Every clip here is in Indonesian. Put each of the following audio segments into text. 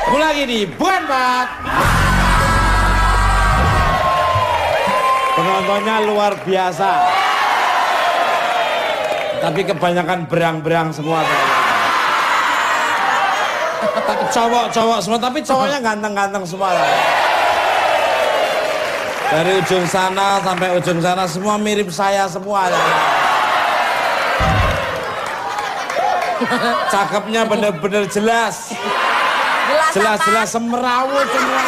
Lagi di Bukan Pak. Penontonnya luar biasa. Tapi kebanyakan berang-berang semua. Cowok-cowok semua, tapi cowoknya ganteng-ganteng semua. Dari ujung sana sampai ujung sana semua mirip saya semua. Cakepnya bener-bener jelas. Jelas-jelas semerawut semua.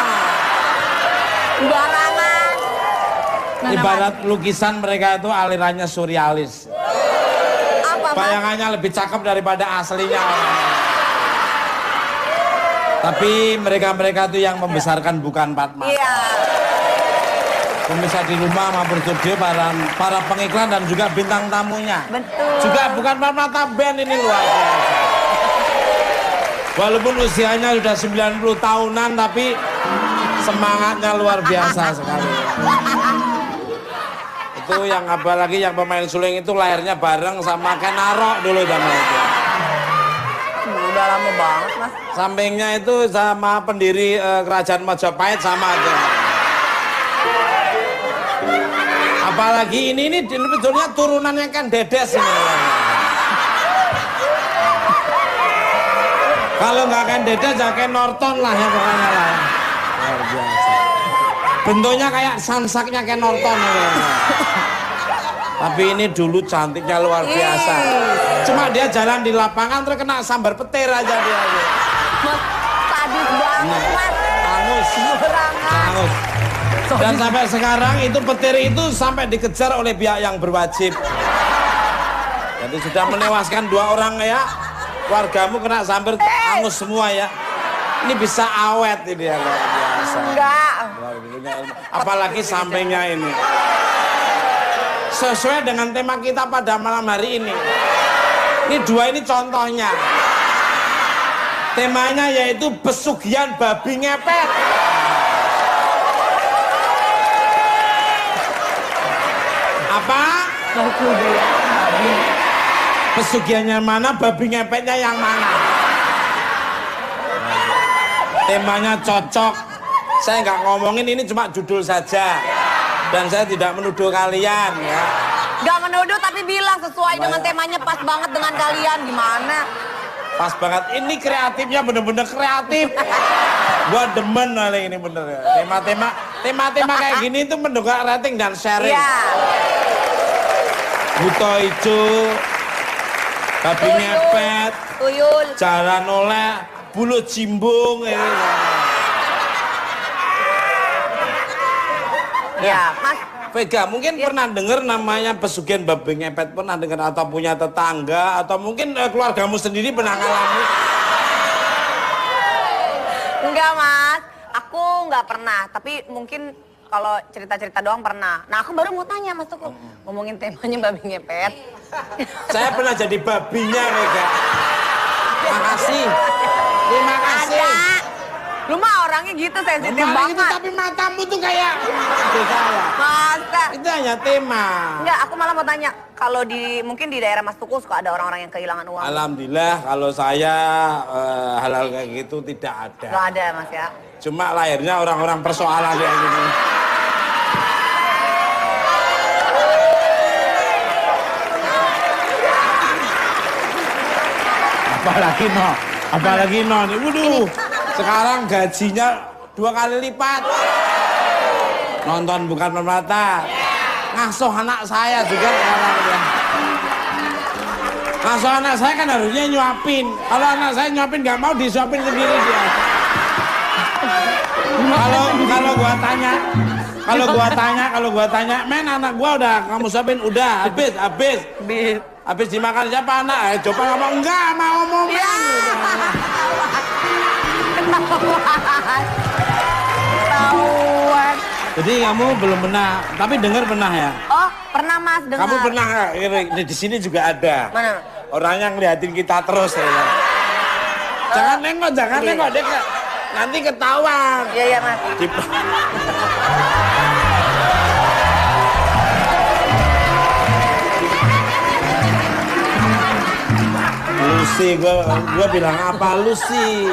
Barangan. Ibarat lukisan mereka itu alirannya surrealis. Apa, bayangannya lebih cakep daripada aslinya. Tapi mereka-mereka itu yang membesarkan bukan Empat Mata. Iya. Pemirsa di rumah maupun studio, para pengiklan dan juga bintang tamunya. Betul. Juga bukan Empat Mata Band ini luar biasa. Walaupun usianya sudah 90 tahunan tapi semangatnya luar biasa sekali. Itu yang apalagi yang pemain suling itu lahirnya bareng sama Kenaro dulu zaman itu. Udah lama banget Mas. Sampingnya itu sama pendiri kerajaan Majapahit sama aja. Apalagi ini sebetulnya turunannya kan Dedes ini. Kalau nggak Ken Dedes ya Ken Norton lah ya pokoknya lah. Luar biasa. Bentuknya kayak sansaknya Ken Norton. Tapi ini dulu cantiknya luar biasa. Cuma dia jalan di lapangan terkena sambar petir aja dia. Mas, sadis banget Mas. Angus. Angus. Dan sampai sekarang itu petir itu sampai dikejar oleh pihak yang berwajib. Jadi sudah menewaskan 2 orang ya. Keluargamu kena sambar angus semua ya. Ini bisa awet ini ya luar biasa. Enggak. Apalagi sampingnya ini. Sesuai dengan tema kita pada malam hari ini. Ini 2 ini contohnya. Temanya yaitu pesugihan babi ngepet. Apa? Pesugihannya mana, babi ngepetnya yang mana? Temanya cocok. Saya nggak ngomongin, ini cuma judul saja. Dan saya tidak menuduh kalian ya. Gak menuduh tapi bilang sesuai dengan temanya pas banget dengan kalian. Gimana? Pas banget. Ini kreatifnya bener-bener kreatif. Gua demen kali ini bener ya. Tema-tema kayak gini itu mendongkrak rating dan sharing. Iya. Buto Ijo, babi ngepet, Tuyul. jalan oleh, bulu jimbung ini. Ya, Mas. Vega, mungkin pernah dengar namanya pesugihan babi ngepet, pernah dengar atau punya tetangga atau mungkin keluargamu sendiri pernah ngalami? Enggak Mas, aku nggak pernah. Tapi mungkin kalau cerita-cerita doang pernah. Nah aku baru mau tanya Mas Tuku, ngomongin temanya babi ngepet. Saya pernah jadi babinya Vega. Makasih. Terima kasih. Ada. Lu mah orangnya gitu sensitif banget. Itu, tapi matamu tuh kayak Masa? itu hanya tema. Enggak, aku malah mau tanya. Kalau mungkin di daerah Mas Tuku suka ada orang-orang yang kehilangan uang. Alhamdulillah kalau saya hal-hal kayak gitu tidak ada. Gak ada Mas ya? Cuma lahirnya orang-orang persoalan kayak gini. Apalagi no. Waduh. Sekarang gajinya 2 kali lipat. Nonton bukan Permata. Ngasuh anak saya juga sekarang ya. Ngasuh anak saya kan harusnya nyuapin. Kalau anak saya nyuapin nggak mau disuapin sendiri dia. Kalau gua tanya, men anak gua udah kamu suapin udah habis dimakan siapa anak? Coba ngomong enggak mau ngomong men. Ketahuan. Jadi kamu belum pernah, tapi dengar pernah ya? Oh, pernah Mas dengar. Kamu pernah nggak? Di sini juga ada. Mana? Orang yang ngeliatin kita terus ya. Jangan nengok dia nanti ketahuan. Iya Mas. Lucy, gue bilang apa Lucy?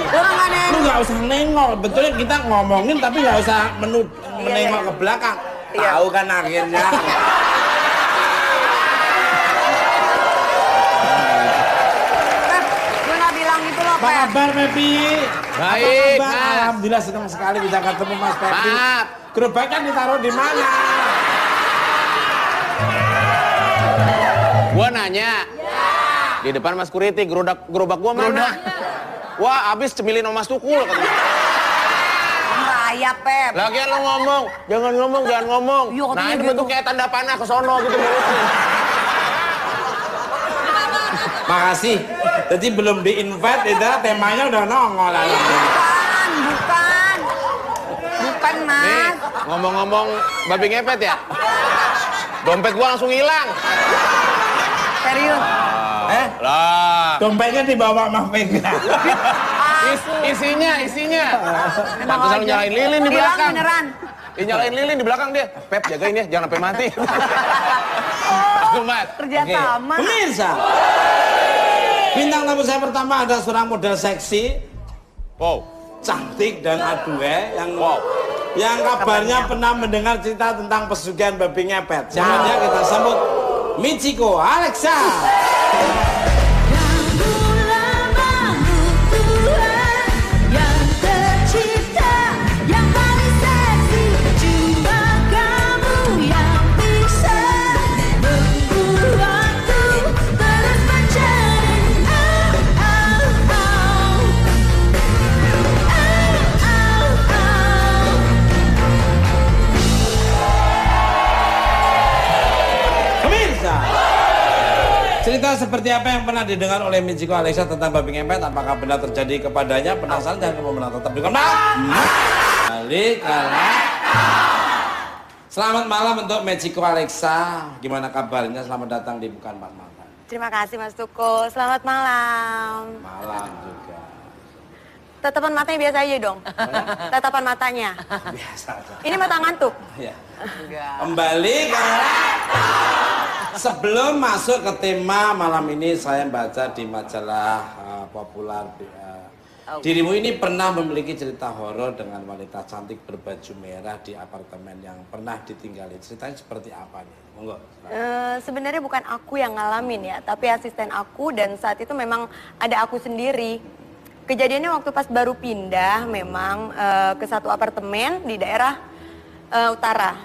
Lu nggak usah nengok, betulnya kita ngomongin tapi nggak usah menengok ke belakang. Tahu kan akhirnya. Gue nggak bilang itu loh, Apa kabar, Pepi? Baik, Mas. Alhamdulillah senang sekali bisa ketemu Mas Pepi. Gerobaknya ditaruh di mana? Gua nanya. Di depan Mas Kuriti, gerobak gua mana? Wah, abis cemilin sama Mas Tukul katanya. Raya, Pep. Lagian lo ngomong, jangan ngomong. Iya, Nah, katanya ini gitu. bentuk kayak tanda panah ke sono gitu mulutnya. Makasih. Jadi belum di-invite, itu temanya udah nongol. Bukan, Mas. Nih, ngomong-ngomong babi ngepet ya? Dompet gua langsung hilang. Serius. Lah. Dompetnya dibawa Mas Vega. Isinya. Pantesan nyalain lilin di Bilang belakang. beneran. Nyalain lilin di belakang dia. Pep, jagain ya, jangan sampai mati. Mas. Kerja sama. Pemirsa, bintang tamu saya pertama ada seorang model seksi, Wow. cantik dan adue yang kabarnya pernah mendengar cerita tentang pesugihan babi ngepet. Siapa dia? Kita sambut Michiko Alexa. Pemirsa, cerita seperti apa yang pernah didengar oleh Michiko Alexa tentang babi ngepet? Apakah benar terjadi kepadanya? Penasaran? Jangan lupa menonton, tetap di balik Selamat malam untuk Michiko Alexa. Gimana kabarnya? Selamat datang di Bukan Empat Mata. Terima kasih, Mas Tukul. Selamat malam. Malam juga. Tatapan matanya biasa aja dong. Tatapan matanya. Biasa aja. Ini mata ngantuk. Ya. Kembali karena sebelum masuk ke tema malam ini saya baca di majalah populer dirimu ini pernah memiliki cerita horor dengan wanita cantik berbaju merah di apartemen yang pernah ditinggali. Ceritanya seperti apa nih? Monggo. Sebenarnya bukan aku yang ngalamin ya, tapi asisten aku dan saat itu memang ada aku sendiri. Kejadiannya waktu pas baru pindah memang ke satu apartemen di daerah utara.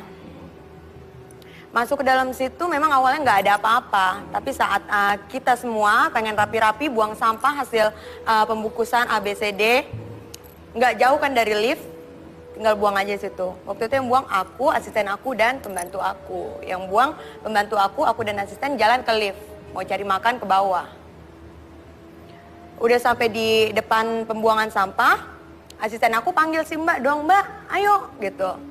Masuk ke dalam situ memang awalnya nggak ada apa-apa, tapi saat kita semua pengen rapi-rapi buang sampah hasil pembungkusan ABCD, nggak jauh kan dari lift, tinggal buang aja situ. Waktu itu yang buang aku, asisten aku, dan pembantu aku. Yang buang pembantu aku dan asisten jalan ke lift, mau cari makan ke bawah. Udah sampai di depan pembuangan sampah, asisten aku panggil si Mbak dong, Mbak, ayo gitu.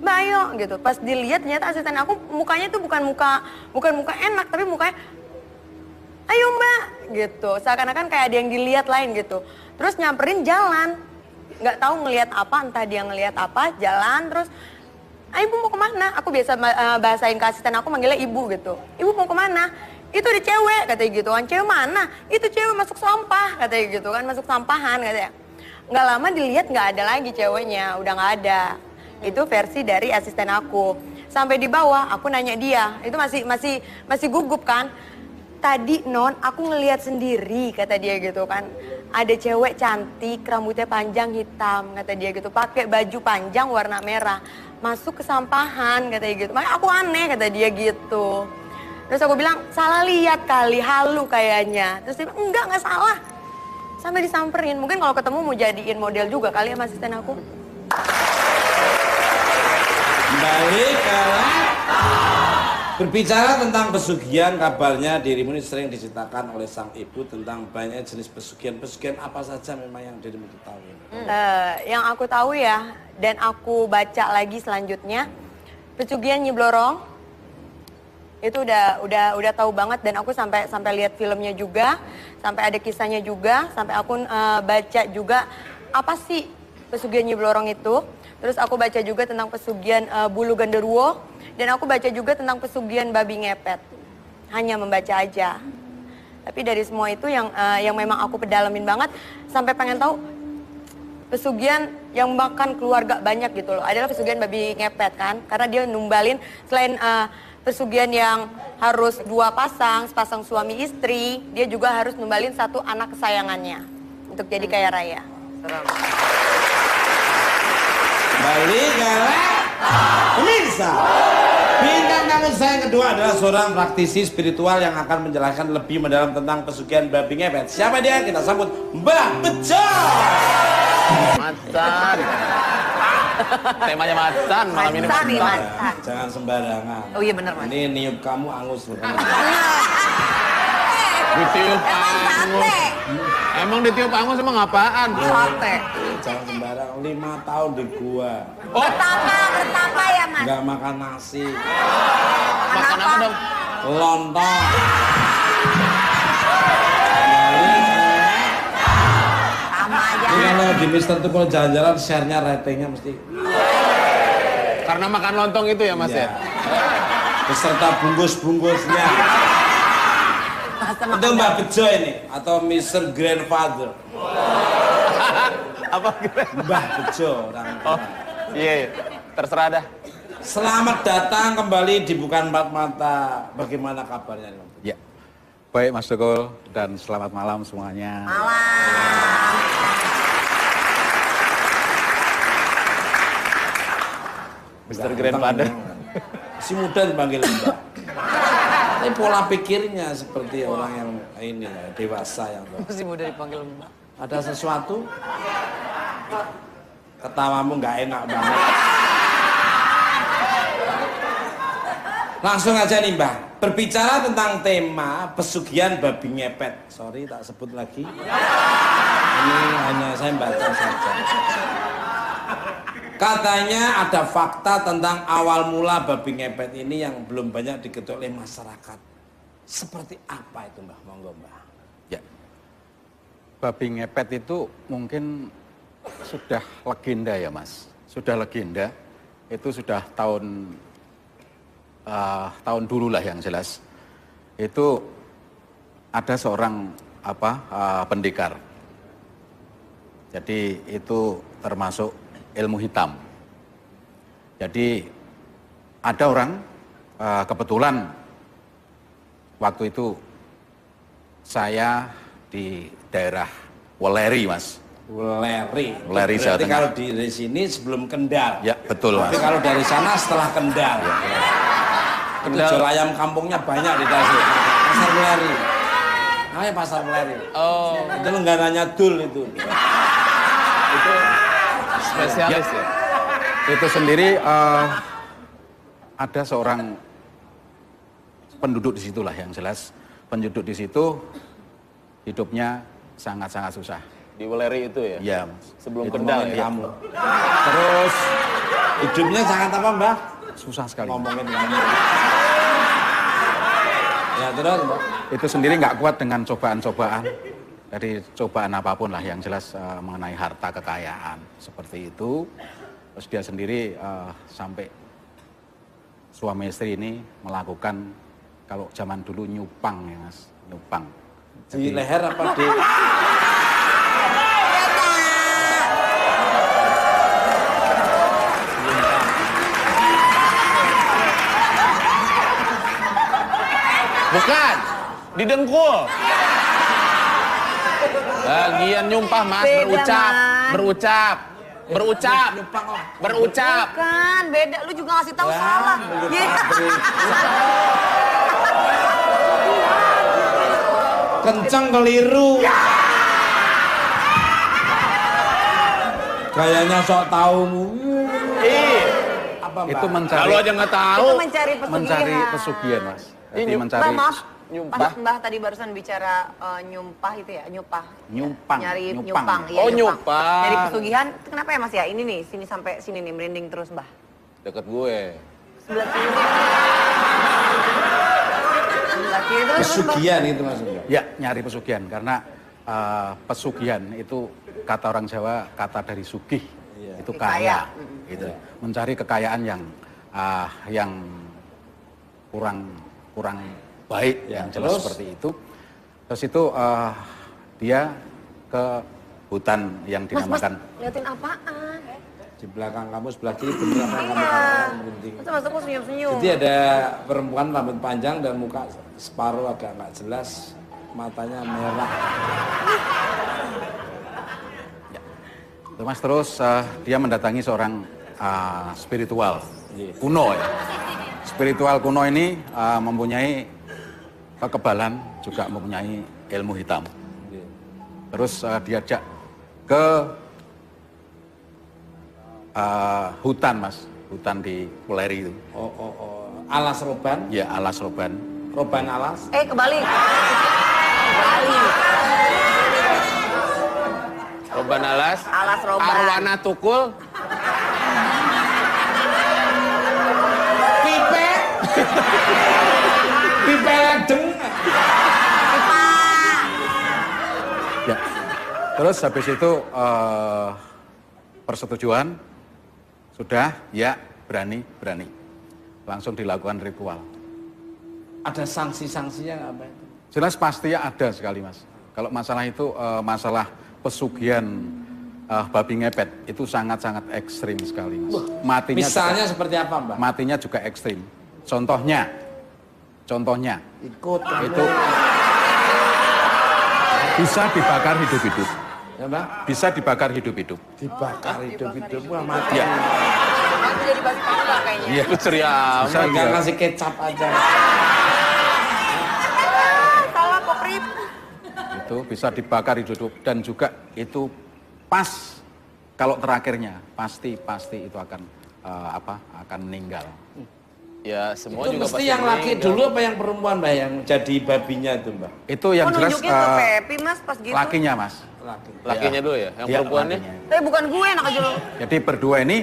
Mbak ayo gitu. Pas dilihat ternyata asisten aku mukanya tuh bukan muka enak, tapi mukanya ayo Mbak gitu. Seakan-akan kayak ada yang dilihat lain gitu. Terus nyamperin jalan. Nggak tahu ngelihat apa, entah dia ngelihat apa, jalan terus Ibu mau kemana? Aku biasa bahasain ke asisten aku manggilnya Ibu gitu. Ibu mau kemana? Itu ada cewek katanya gitu kan. Cewek mana? Itu cewek masuk sampah katanya gitu kan. Masuk sampahan katanya. Nggak lama dilihat nggak ada lagi ceweknya. Udah nggak ada. Itu versi dari asisten aku. Sampai di bawah aku nanya dia. Itu masih gugup kan. Tadi non aku ngelihat sendiri kata dia gitu kan. Ada cewek cantik rambutnya panjang hitam kata dia gitu. Pakai baju panjang warna merah. Masuk ke sampahan kata dia gitu. Makanya aku aneh kata dia gitu. Terus aku bilang salah lihat kali, halu kayaknya. Terus dia bilang enggak salah. Sampai disamperin. Mungkin kalau ketemu mau jadiin model juga kali ya asisten aku. Kembali ke berbicara tentang pesugihan, kabarnya dirimu ini sering diceritakan oleh sang ibu tentang banyak jenis pesugihan. Pesugihan apa saja memang yang dirimu ketahui? Yang aku tahu ya, dan aku baca lagi selanjutnya, pesugihan Nyi Blorong itu udah tahu banget, dan aku sampai lihat filmnya juga, sampai ada kisahnya juga, sampai aku baca juga apa sih pesugihan Nyi Blorong itu. Terus aku baca juga tentang pesugihan bulu genderuwo, dan aku baca juga tentang pesugihan babi ngepet. Hanya membaca aja. Tapi dari semua itu yang memang aku pedalamin banget sampai pengen tahu pesugihan yang makan keluarga banyak gitu loh adalah pesugihan babi ngepet kan, karena dia numbalin selain pesugihan yang harus 2 pasang, sepasang suami istri, dia juga harus numbalin 1 anak kesayangannya untuk jadi kaya raya. Balik pemirsa, bintang tamu saya yang kedua adalah seorang praktisi spiritual yang akan menjelaskan lebih mendalam tentang pesugihan babi ngepet. Siapa dia? Kita sambut Mbah Bejo. Macan. Temanya macan malam ini. Macan. Jangan sembarangan. Oh iya benar, Mas. Ini niup kamu angus loh. Ditiup angus. Emang ditiup angus emang apaan? Sate. Jangan sembarangan. 5 tahun di gua. Oh, Bertapa ya, Mas? Nggak makan nasi. makan apa dong? Lontong. Sama aja. Ini kalau di Mister tuh kalau jalan-jalan share-nya ratingnya mesti. Karena makan lontong itu ya Mas Iya. ya? Beserta bungkus-bungkusnya. Itu Mbak Bejo ini atau Mr. Grandfather. Apa gitu? Mbah Bejo orang. Oh, iya. Terserah dah. Selamat datang kembali di Bukan Empat Mata. Bagaimana kabarnya? Ya, baik Mas Tukul dan selamat malam semuanya. Mr. Grandfather. Si muda dipanggil Mbak. Tapi pola pikirnya seperti orang yang ini ya, dewasa yang tua. Masih muda dipanggil Mbak. Ada sesuatu? Ketawamu nggak enak banget. Langsung aja nih Mbah, berbicara tentang tema pesugihan babi ngepet. Sorry tak sebut lagi. Ini hanya saya baca saja. Katanya ada fakta tentang awal mula babi ngepet ini yang belum banyak diketahui oleh masyarakat. Seperti apa itu Mbah? Monggo Mbah. Ya, babi ngepet itu mungkin sudah legenda ya Mas. Sudah legenda, itu sudah tahun dulu lah yang jelas. Itu ada seorang pendekar. Jadi itu termasuk ilmu hitam. Jadi ada orang kebetulan waktu itu saya di daerah Weleri Mas. Weleri Jawa Berarti Tengah. kalau dari sini sebelum Kendal. Ya betul Mas. Tapi kalau dari sana setelah Kendal. Kendal. Jual ayam kampungnya banyak di Tasik. Pasar Weleri. Namanya Pasar Weleri. Oh, Itu langganannya Dul itu. itu spesialis ya? Itu sendiri ada seorang penduduk di situlah yang jelas. Penduduk di situ hidupnya sangat-sangat susah. Di Weleri itu ya? Iya Mas. Sebelum Itu Kendal ngomongin ya? Kamu. Terus hidupnya sangat apa Mbah? susah sekali. Ngomongin ini. Ya terus Mbah. Itu sendiri nggak kuat dengan cobaan-cobaan. Dari cobaan apapun lah yang jelas mengenai harta kekayaan. Seperti itu. Terus dia sendiri sampai suami istri ini melakukan kalau zaman dulu nyupang ya Mas. Nyupang. Di leher apa di? Bukan, di dengkul. Bagian nyumpah Mas, Beda, berucap, Mas. berucap, berucap, Nyupang kok. berucap. Bukan, beda. Lu juga ngasih tahu salah. Iya. Kenceng keliru. Kayaknya sok tahu. Ih, Apa Mbak? Itu mencari kalau aja nggak tahu. Itu mencari pesugihan. mencari pesugihan Mas. Jadi Ini mencari Mbak, maaf. Nyumpah. Pas Mbah tadi barusan bicara nyumpah itu ya, nyupah. nyumpang. Nyari nyupang. nyupang. Iya, Oh, nyupang. Nyari pesugihan, itu kenapa ya Mas ya? Ini nih, sini sampai sini nih, merinding terus Mbah. Deket gue. Sebelah kiri. Sebelah kiri terus Mbah. Pesugihan itu maksudnya. Ya, nyari pesugihan karena pesugihan itu kata orang Jawa kata dari sugih. Iya. Itu Kaya. kaya. Gitu. Mencari kekayaan yang kurang baik Ya, yang jelas terus? seperti itu. Terus itu dia ke hutan yang dinamakan. Liatin apaan? Di belakang kamu sebelah kiri bener apa yang kamu katakan berhenti. Masa kok senyum-senyum? Jadi ada perempuan rambut panjang dan muka separuh agak nggak jelas, matanya merah. Ya. Itu Mas, terus dia mendatangi seorang spiritual kuno ya. Spiritual kuno ini mempunyai kekebalan, juga mempunyai ilmu hitam. Terus diajak ke hutan Mas, hutan di Puleri itu. Alas roban? Ya, alas roban. Roban alas? Kebalik. Kebalik. Roban alas. Alas roban. Arwana tukul. Pipe. Pipe ledeng. Ya. Terus habis itu persetujuan sudah, ya berani. Langsung dilakukan ritual. Ada sanksi-sanksinya nggak apa itu? Jelas pasti ada sekali Mas. Kalau masalah itu masalah pesugihan babi ngepet itu sangat-sangat ekstrim sekali Mas. Matinya misalnya juga, seperti apa Mbak? matinya juga ekstrim. Contohnya ikut itu bisa dibakar hidup-hidup. ya Mbak? Bisa dibakar hidup-hidup. Dibakar hidup-hidup wah mati. Ya. Aku jadi bahas kepala kayaknya. Iya, lu ceria. Bisa Nggak juga. ngasih kecap aja. Salah Pokrip. Itu bisa dibakar hidup dan juga itu pas kalau terakhirnya pasti itu akan akan meninggal. Ya, semua Itu juga mesti yang laki meninggal. dulu apa yang perempuan Mbak yang jadi babinya itu Mbak? Itu yang jelas nunjuknya ke Pepi Mas pas gitu. lakinya Mas. Laki. Lakinya dulu ya, yang Ya, perempuannya. lakinya. Tapi bukan gue enak aja lu. Jadi berdua ini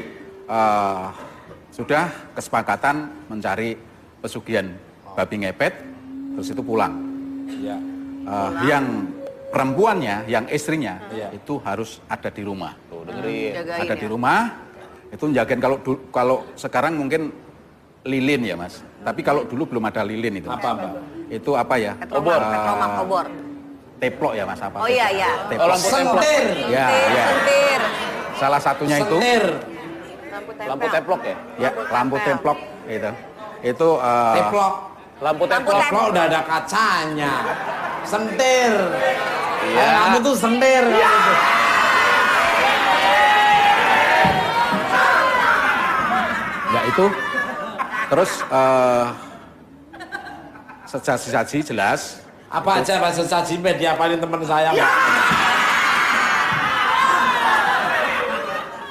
sudah kesepakatan mencari pesugihan babi ngepet, terus itu pulang. Ya. Yang perempuannya, yang istrinya Iya. itu harus ada di rumah. Tuh, dengerin. Jagain Ada ya. di rumah, itu jagain. Kalau sekarang mungkin lilin ya Mas. Tapi kalau dulu belum ada lilin itu. Apa Mbak? Itu apa ya? Petromak, obor. Teplok ya Mas apa? Oh iya, iya. Teplok. lampu templok. Sentir. Ya, ya. Sentir. Salah satunya itu Sentir. Lampu teplok ya? ya lampu templok gitu. Itu Teplok. Lampu teplok. Teplok udah ada kacanya. Sentir. Iya. Kamu tuh sentir. Gitu. ya itu. Terus sesaji jelas. Apa aja bahasa saji diapalin teman saya Mbak?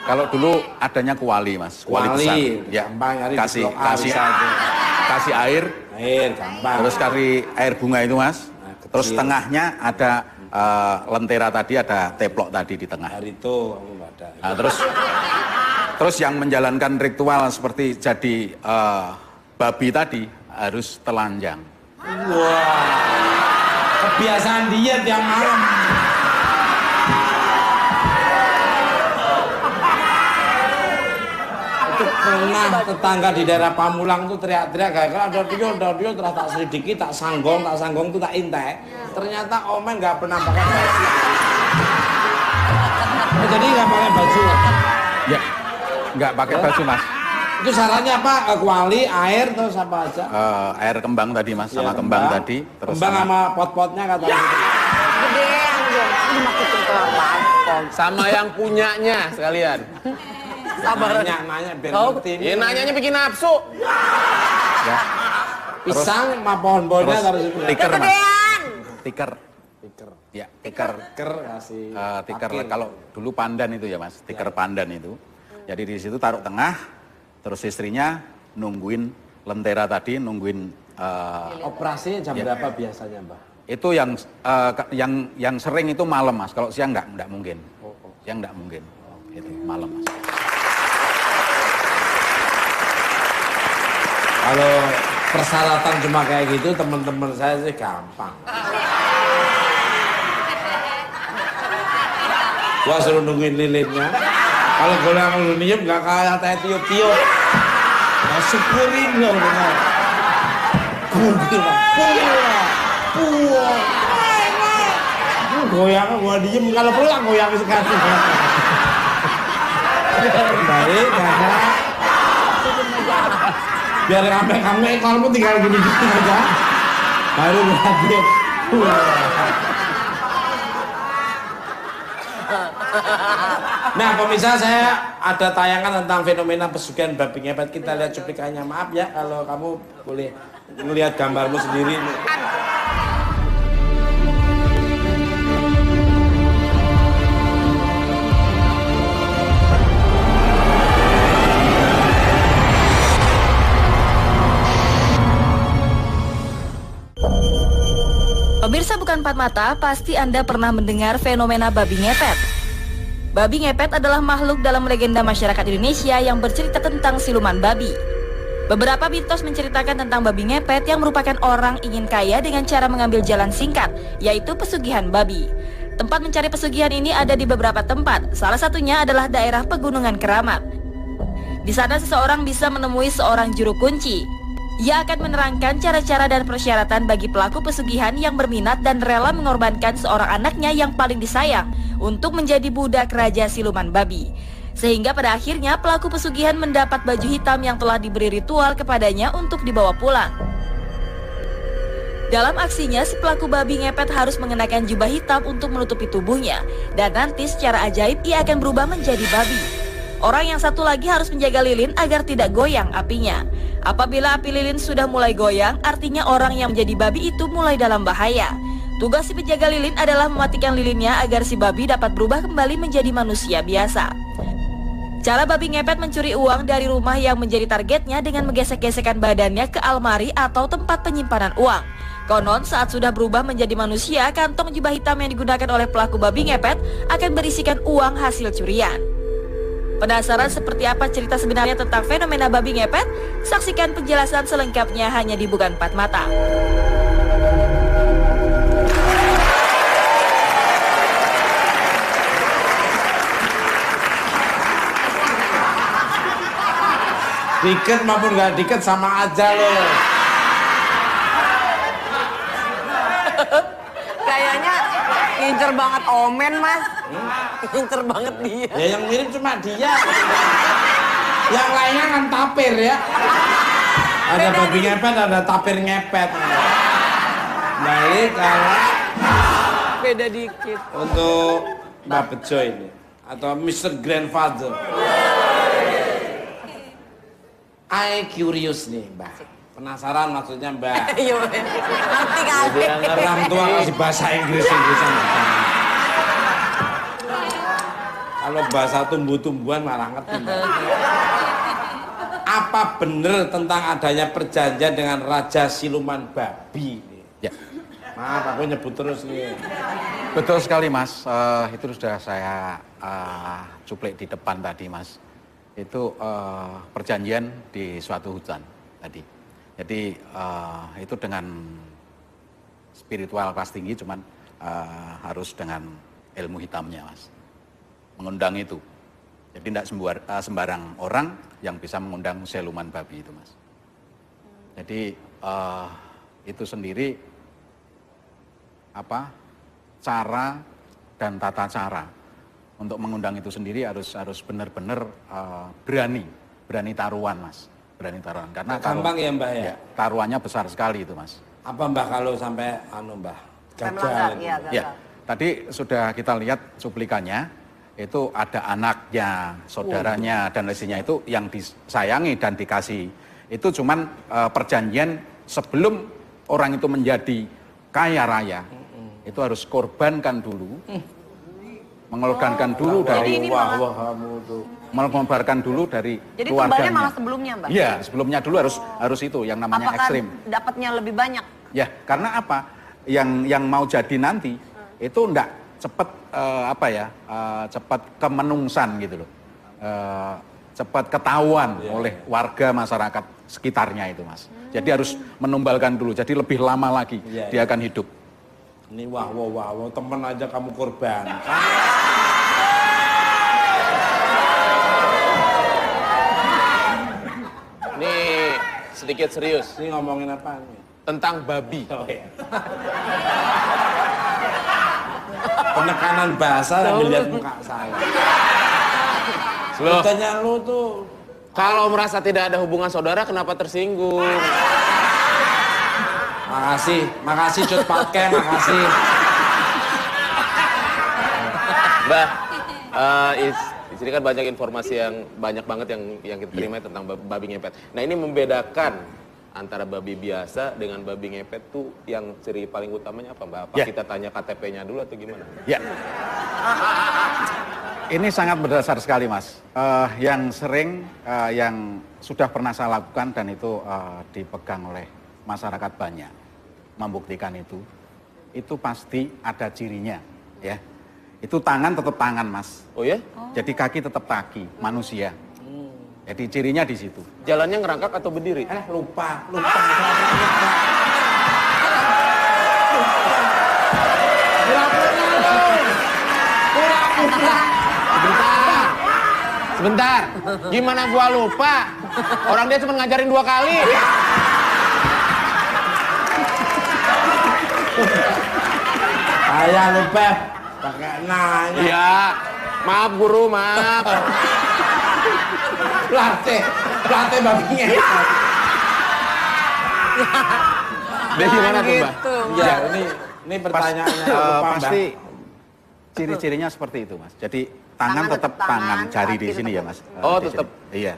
Kalau dulu adanya kuali Mas, kuali besar. Ya, gampang nyari di kasih Blok A kasih bisa aja. kasih air, Air gampang. terus kasih air bunga itu Mas. Nah, kecil. Terus tengahnya ada lentera tadi, ada teplok tadi di tengah. Hari itu kamu nggak ada. Nah, terus yang menjalankan ritual seperti jadi babi tadi harus telanjang. Wah. Kebiasaan dia tiap malam. Itu pernah tetangga di daerah Pamulang tuh teriak-teriak gara-gara ada tuyul terus tak selidiki, tak sanggong tuh tak intek. Ternyata Omen nggak pernah pakai baju. Jadi nggak pakai baju. Ya, nggak pakai baju Mas. Itu sarannya apa? Kuali, air, terus apa aja? Air kembang tadi Mas, sama Ya, kembang tadi. Terus kembang sama pot-potnya katanya. Gedean dong. Dimasukin ke balkon. Sama yang punyanya sekalian. Sabar. Nanya biar ngerti. Ya nanyanya bikin nafsu. ya, Pisang sama pohon-pohonnya terus taruh situ. tiker Mas. Gedean. Tiker. Tiker. Ya, tiker. Tiker kasih. Tiker akhir. kalau dulu pandan itu ya Mas, tiker pandan itu. Jadi di situ taruh tengah, terus istrinya nungguin lentera tadi, nungguin Operasinya jam Ya. berapa biasanya, Mbak? itu yang sering itu malam Mas. Kalau siang enggak mungkin. Siang enggak mungkin. Itu malam Mas. Kalau persyaratan cuma kayak gitu, teman-teman saya sih gampang. Gua suruh nungguin lilinnya. Kalau gue yang lu nyium gak kayak teh tiup-tiup. Nah, syukurin loh benar. Puah. goyang, gua diem kalau perlu lah goyang sekali. Baik, kakak. Biar kamu ekormu tinggal gini-gini aja. Baru berhasil. Nah pemirsa, saya ada tayangan tentang fenomena pesugihan babi ngepet. Kita lihat cuplikannya. Maaf ya kalau kamu boleh melihat gambarmu sendiri. Pemirsa Bukan Empat Mata, pasti Anda pernah mendengar fenomena babi ngepet. Babi ngepet adalah makhluk dalam legenda masyarakat Indonesia yang bercerita tentang siluman babi. Beberapa mitos menceritakan tentang babi ngepet yang merupakan orang ingin kaya dengan cara mengambil jalan singkat, yaitu pesugihan babi. Tempat mencari pesugihan ini ada di beberapa tempat, salah satunya adalah daerah Pegunungan Keramat. Di sana seseorang bisa menemui seorang juru kunci. Ia akan menerangkan cara-cara dan persyaratan bagi pelaku pesugihan yang berminat dan rela mengorbankan seorang anaknya yang paling disayang untuk menjadi budak raja siluman babi. Sehingga pada akhirnya pelaku pesugihan mendapat baju hitam yang telah diberi ritual kepadanya untuk dibawa pulang. Dalam aksinya, si pelaku babi ngepet harus mengenakan jubah hitam untuk menutupi tubuhnya, dan nanti secara ajaib ia akan berubah menjadi babi. Orang yang satu lagi harus menjaga lilin agar tidak goyang apinya. Apabila api lilin sudah mulai goyang, artinya orang yang menjadi babi itu mulai dalam bahaya. Tugas si penjaga lilin adalah mematikan lilinnya agar si babi dapat berubah kembali menjadi manusia biasa. Cara babi ngepet mencuri uang dari rumah yang menjadi targetnya dengan menggesek-gesekkan badannya ke almari atau tempat penyimpanan uang. Konon saat sudah berubah menjadi manusia, kantong jubah hitam yang digunakan oleh pelaku babi ngepet akan berisikan uang hasil curian. Penasaran seperti apa cerita sebenarnya tentang fenomena babi ngepet? Saksikan penjelasan selengkapnya hanya di Bukan Empat Mata. Diket maupun nggak diket sama aja loh. Kayaknya ngincer banget Omen, Mas. Ngincer banget dia. Ya yang mirip cuma dia. Yang lainnya kan tapir ya. Ada babi ngepet, ada tapir ngepet. Baik, kalau Beda dikit. untuk Mbak Bejo ini atau Mr. Grandfather. I curious nih, Mbak. Penasaran maksudnya, Mbak. Iya, ngerti kali. Orang tua kasih bahasa Inggris-Inggrisan. Kalau bahasa tumbuh-tumbuhan malah ngerti, Mbak. Apa benar tentang adanya perjanjian dengan Raja Siluman Babi? Ya, Maaf, aku nyebut terus nih. betul sekali Mas. Itu sudah saya cuplik di depan tadi Mas. Itu perjanjian di suatu hutan tadi. Jadi itu dengan spiritual kelas tinggi, cuman harus dengan ilmu hitamnya Mas. Mengundang itu. Jadi tidak sembarang orang yang bisa mengundang siluman babi itu Mas. Jadi itu sendiri cara dan tata cara untuk mengundang itu sendiri harus benar-benar berani taruhan Mas, berani taruhan karena gampang ya Mbak ya? Taruhannya besar sekali itu Mas. Apa Mbak kalau sampai Mbak gagal? Gagal. Ya, tadi sudah kita lihat cuplikannya, itu ada anaknya, saudaranya dan lainnya itu yang disayangi dan dikasih. Itu cuman perjanjian sebelum orang itu menjadi kaya raya, itu harus korbankan dulu, mengorbankan dulu dari mengorbankan dulu dari Jadi keluarganya. kembalnya malah sebelumnya, Mbak? Iya, sebelumnya dulu harus itu yang namanya Apakah ekstrim. dapatnya lebih banyak? Ya, karena apa? Yang mau jadi nanti itu enggak cepat cepat kemenungsan gitu loh. Cepat ketahuan oleh warga masyarakat sekitarnya itu Mas. Jadi harus menumbalkan dulu. Jadi lebih lama lagi dia akan hidup. Ini wah temen aja kamu korban. Ini sedikit serius Ini ngomongin apa nih? tentang babi. Oh, iya. penekanan bahasa sambil lihat muka saya. Loh, Tanya lu tuh. kalau merasa tidak ada hubungan saudara, kenapa tersinggung? Makasih Cut Patke, makasih. Mbah, di sini kan banyak informasi yang banyak banget yang kita terima tentang babi ngepet. Nah, ini membedakan antara babi biasa dengan babi ngepet tuh yang ciri paling utamanya apa, Mbak? Apa kita tanya KTP-nya dulu atau gimana? Ya. Ini sangat berdasar sekali, Mas. Yang sering, yang sudah pernah saya lakukan dan itu dipegang oleh masyarakat banyak membuktikan itu pasti ada cirinya, ya. Itu tangan tetap tangan, Mas. Oh ya? Jadi kaki tetap kaki manusia. Jadi cirinya di situ. Jalannya ngerangkak atau berdiri? Lupa. Sebentar. Gimana gua lupa? Orang dia cuma ngajarin 2 kali. Saya lupa. Pakai nanya. Iya. Maaf guru, maaf. Pelatih babi ngepet. Dia gimana tuh, Mbak? Ya, ini pertanyaannya lupa, Pasti ciri-cirinya seperti itu, Mas. Jadi tangan tetap tangan, jari di sini ya, Mas. Oh, Di tetap. sini. Iya.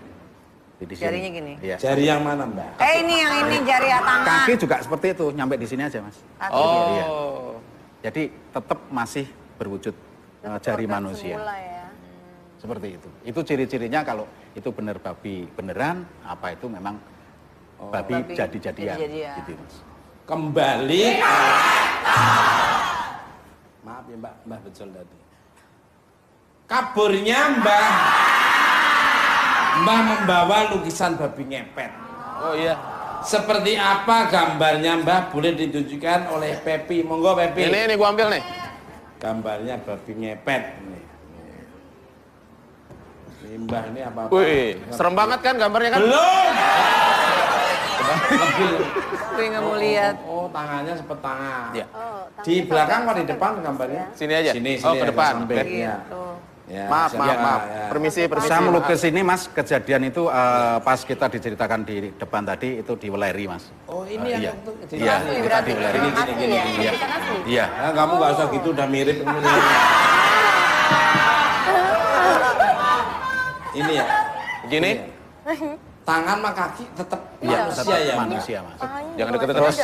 Di sini. Jarinya gini? Iya. Jari yang mana, Mbak? Ini yang ini jari tangan. Kaki juga seperti itu, nyampe di sini aja, Mas. Kaki. Iya. Oh. Jadi tetap masih berwujud jari Organ manusia. semula ya. Seperti itu. Itu ciri-cirinya kalau itu benar babi beneran, apa itu memang babi Babi jadi-jadian. jadi-jadian. Gitu, Mas. Kembali. Maaf ya, Mbak betul tadi. Kaburnya Mbah membawa lukisan babi ngepet. Oh iya. Seperti apa gambarnya, Mbah? Boleh ditunjukkan oleh Pepi. Monggo Pepi. Ini gua ambil nih. Gambarnya babi ngepet. Ini Mbah ini apa? Wih, serem banget kan gambarnya kan? Belum. Gue nggak mau lihat. Oh, tangannya seperti tangan. Iya. Di belakang apa di depan gambarnya? Sini aja. Sini, Oh, ke ada depan. sampingnya. Gitu. Ya, Maaf. ya. Permisi. Saya melukis ini, Mas, kejadian itu pas kita diceritakan di depan tadi itu di Weleri, Mas. Oh, ini yang Iya. untuk Iya, Asli kita berarti. di Weleri. Asli ya? Iya. Lukisan asli? Iya. Nah, kamu nggak usah gitu, udah mirip ini. Ini ya. Gini. Tangan sama kaki tetap Iya, manusia tetap ya. manusia, Mas. Jangan deket-deket. Terus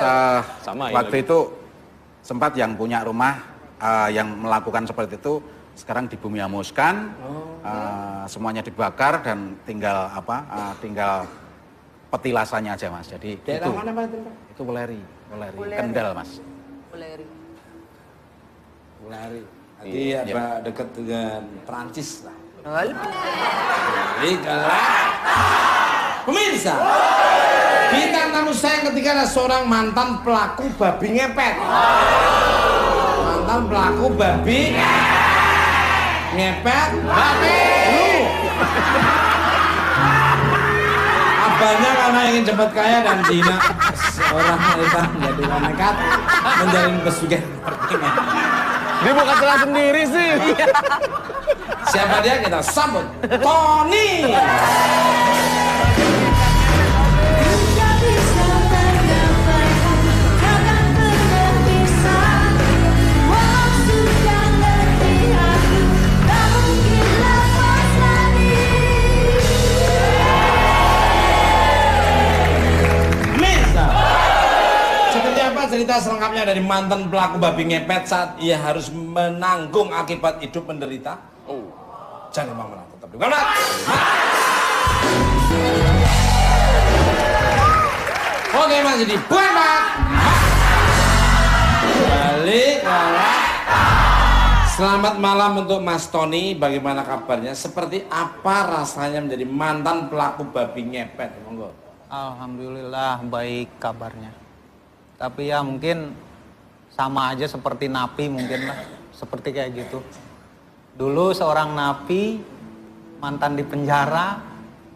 Sama ini waktu lagi. itu sempat yang punya rumah yang melakukan seperti itu sekarang dibumiamuskan, semuanya dibakar dan tinggal tinggal petilasannya aja, Mas. Jadi Daerah itu mana Pak itu, Pak? itu Weleri, Kendal, Mas. Buleri. Lari. Nanti apa dekat dengan Prancis lah. Jadi kalau pemirsa, bintang tamu saya ketika ada seorang mantan pelaku babi ngepet. Mantan pelaku babi ngepet. Babi. Abahnya karena ingin cepat kaya dan zina seorang wanita menjadi nekat menjalin pesugihan seperti ini. Dia buka celah sendiri sih. Siapa dia? Kita sambut Tony. Mirsa, seperti apa cerita selengkapnya dari mantan pelaku babi ngepet saat ia harus menanggung akibat hidup menderita? Jangan lupa tetap di kamar. Oke, masih di Buemak. Balik lagi. Selamat malam untuk Mas Tony. Bagaimana kabarnya? Seperti apa rasanya menjadi mantan pelaku babi ngepet? Monggo. Alhamdulillah baik kabarnya. Tapi ya mungkin sama aja seperti napi mungkin lah. Seperti kayak gitu. Dulu seorang napi, mantan di penjara,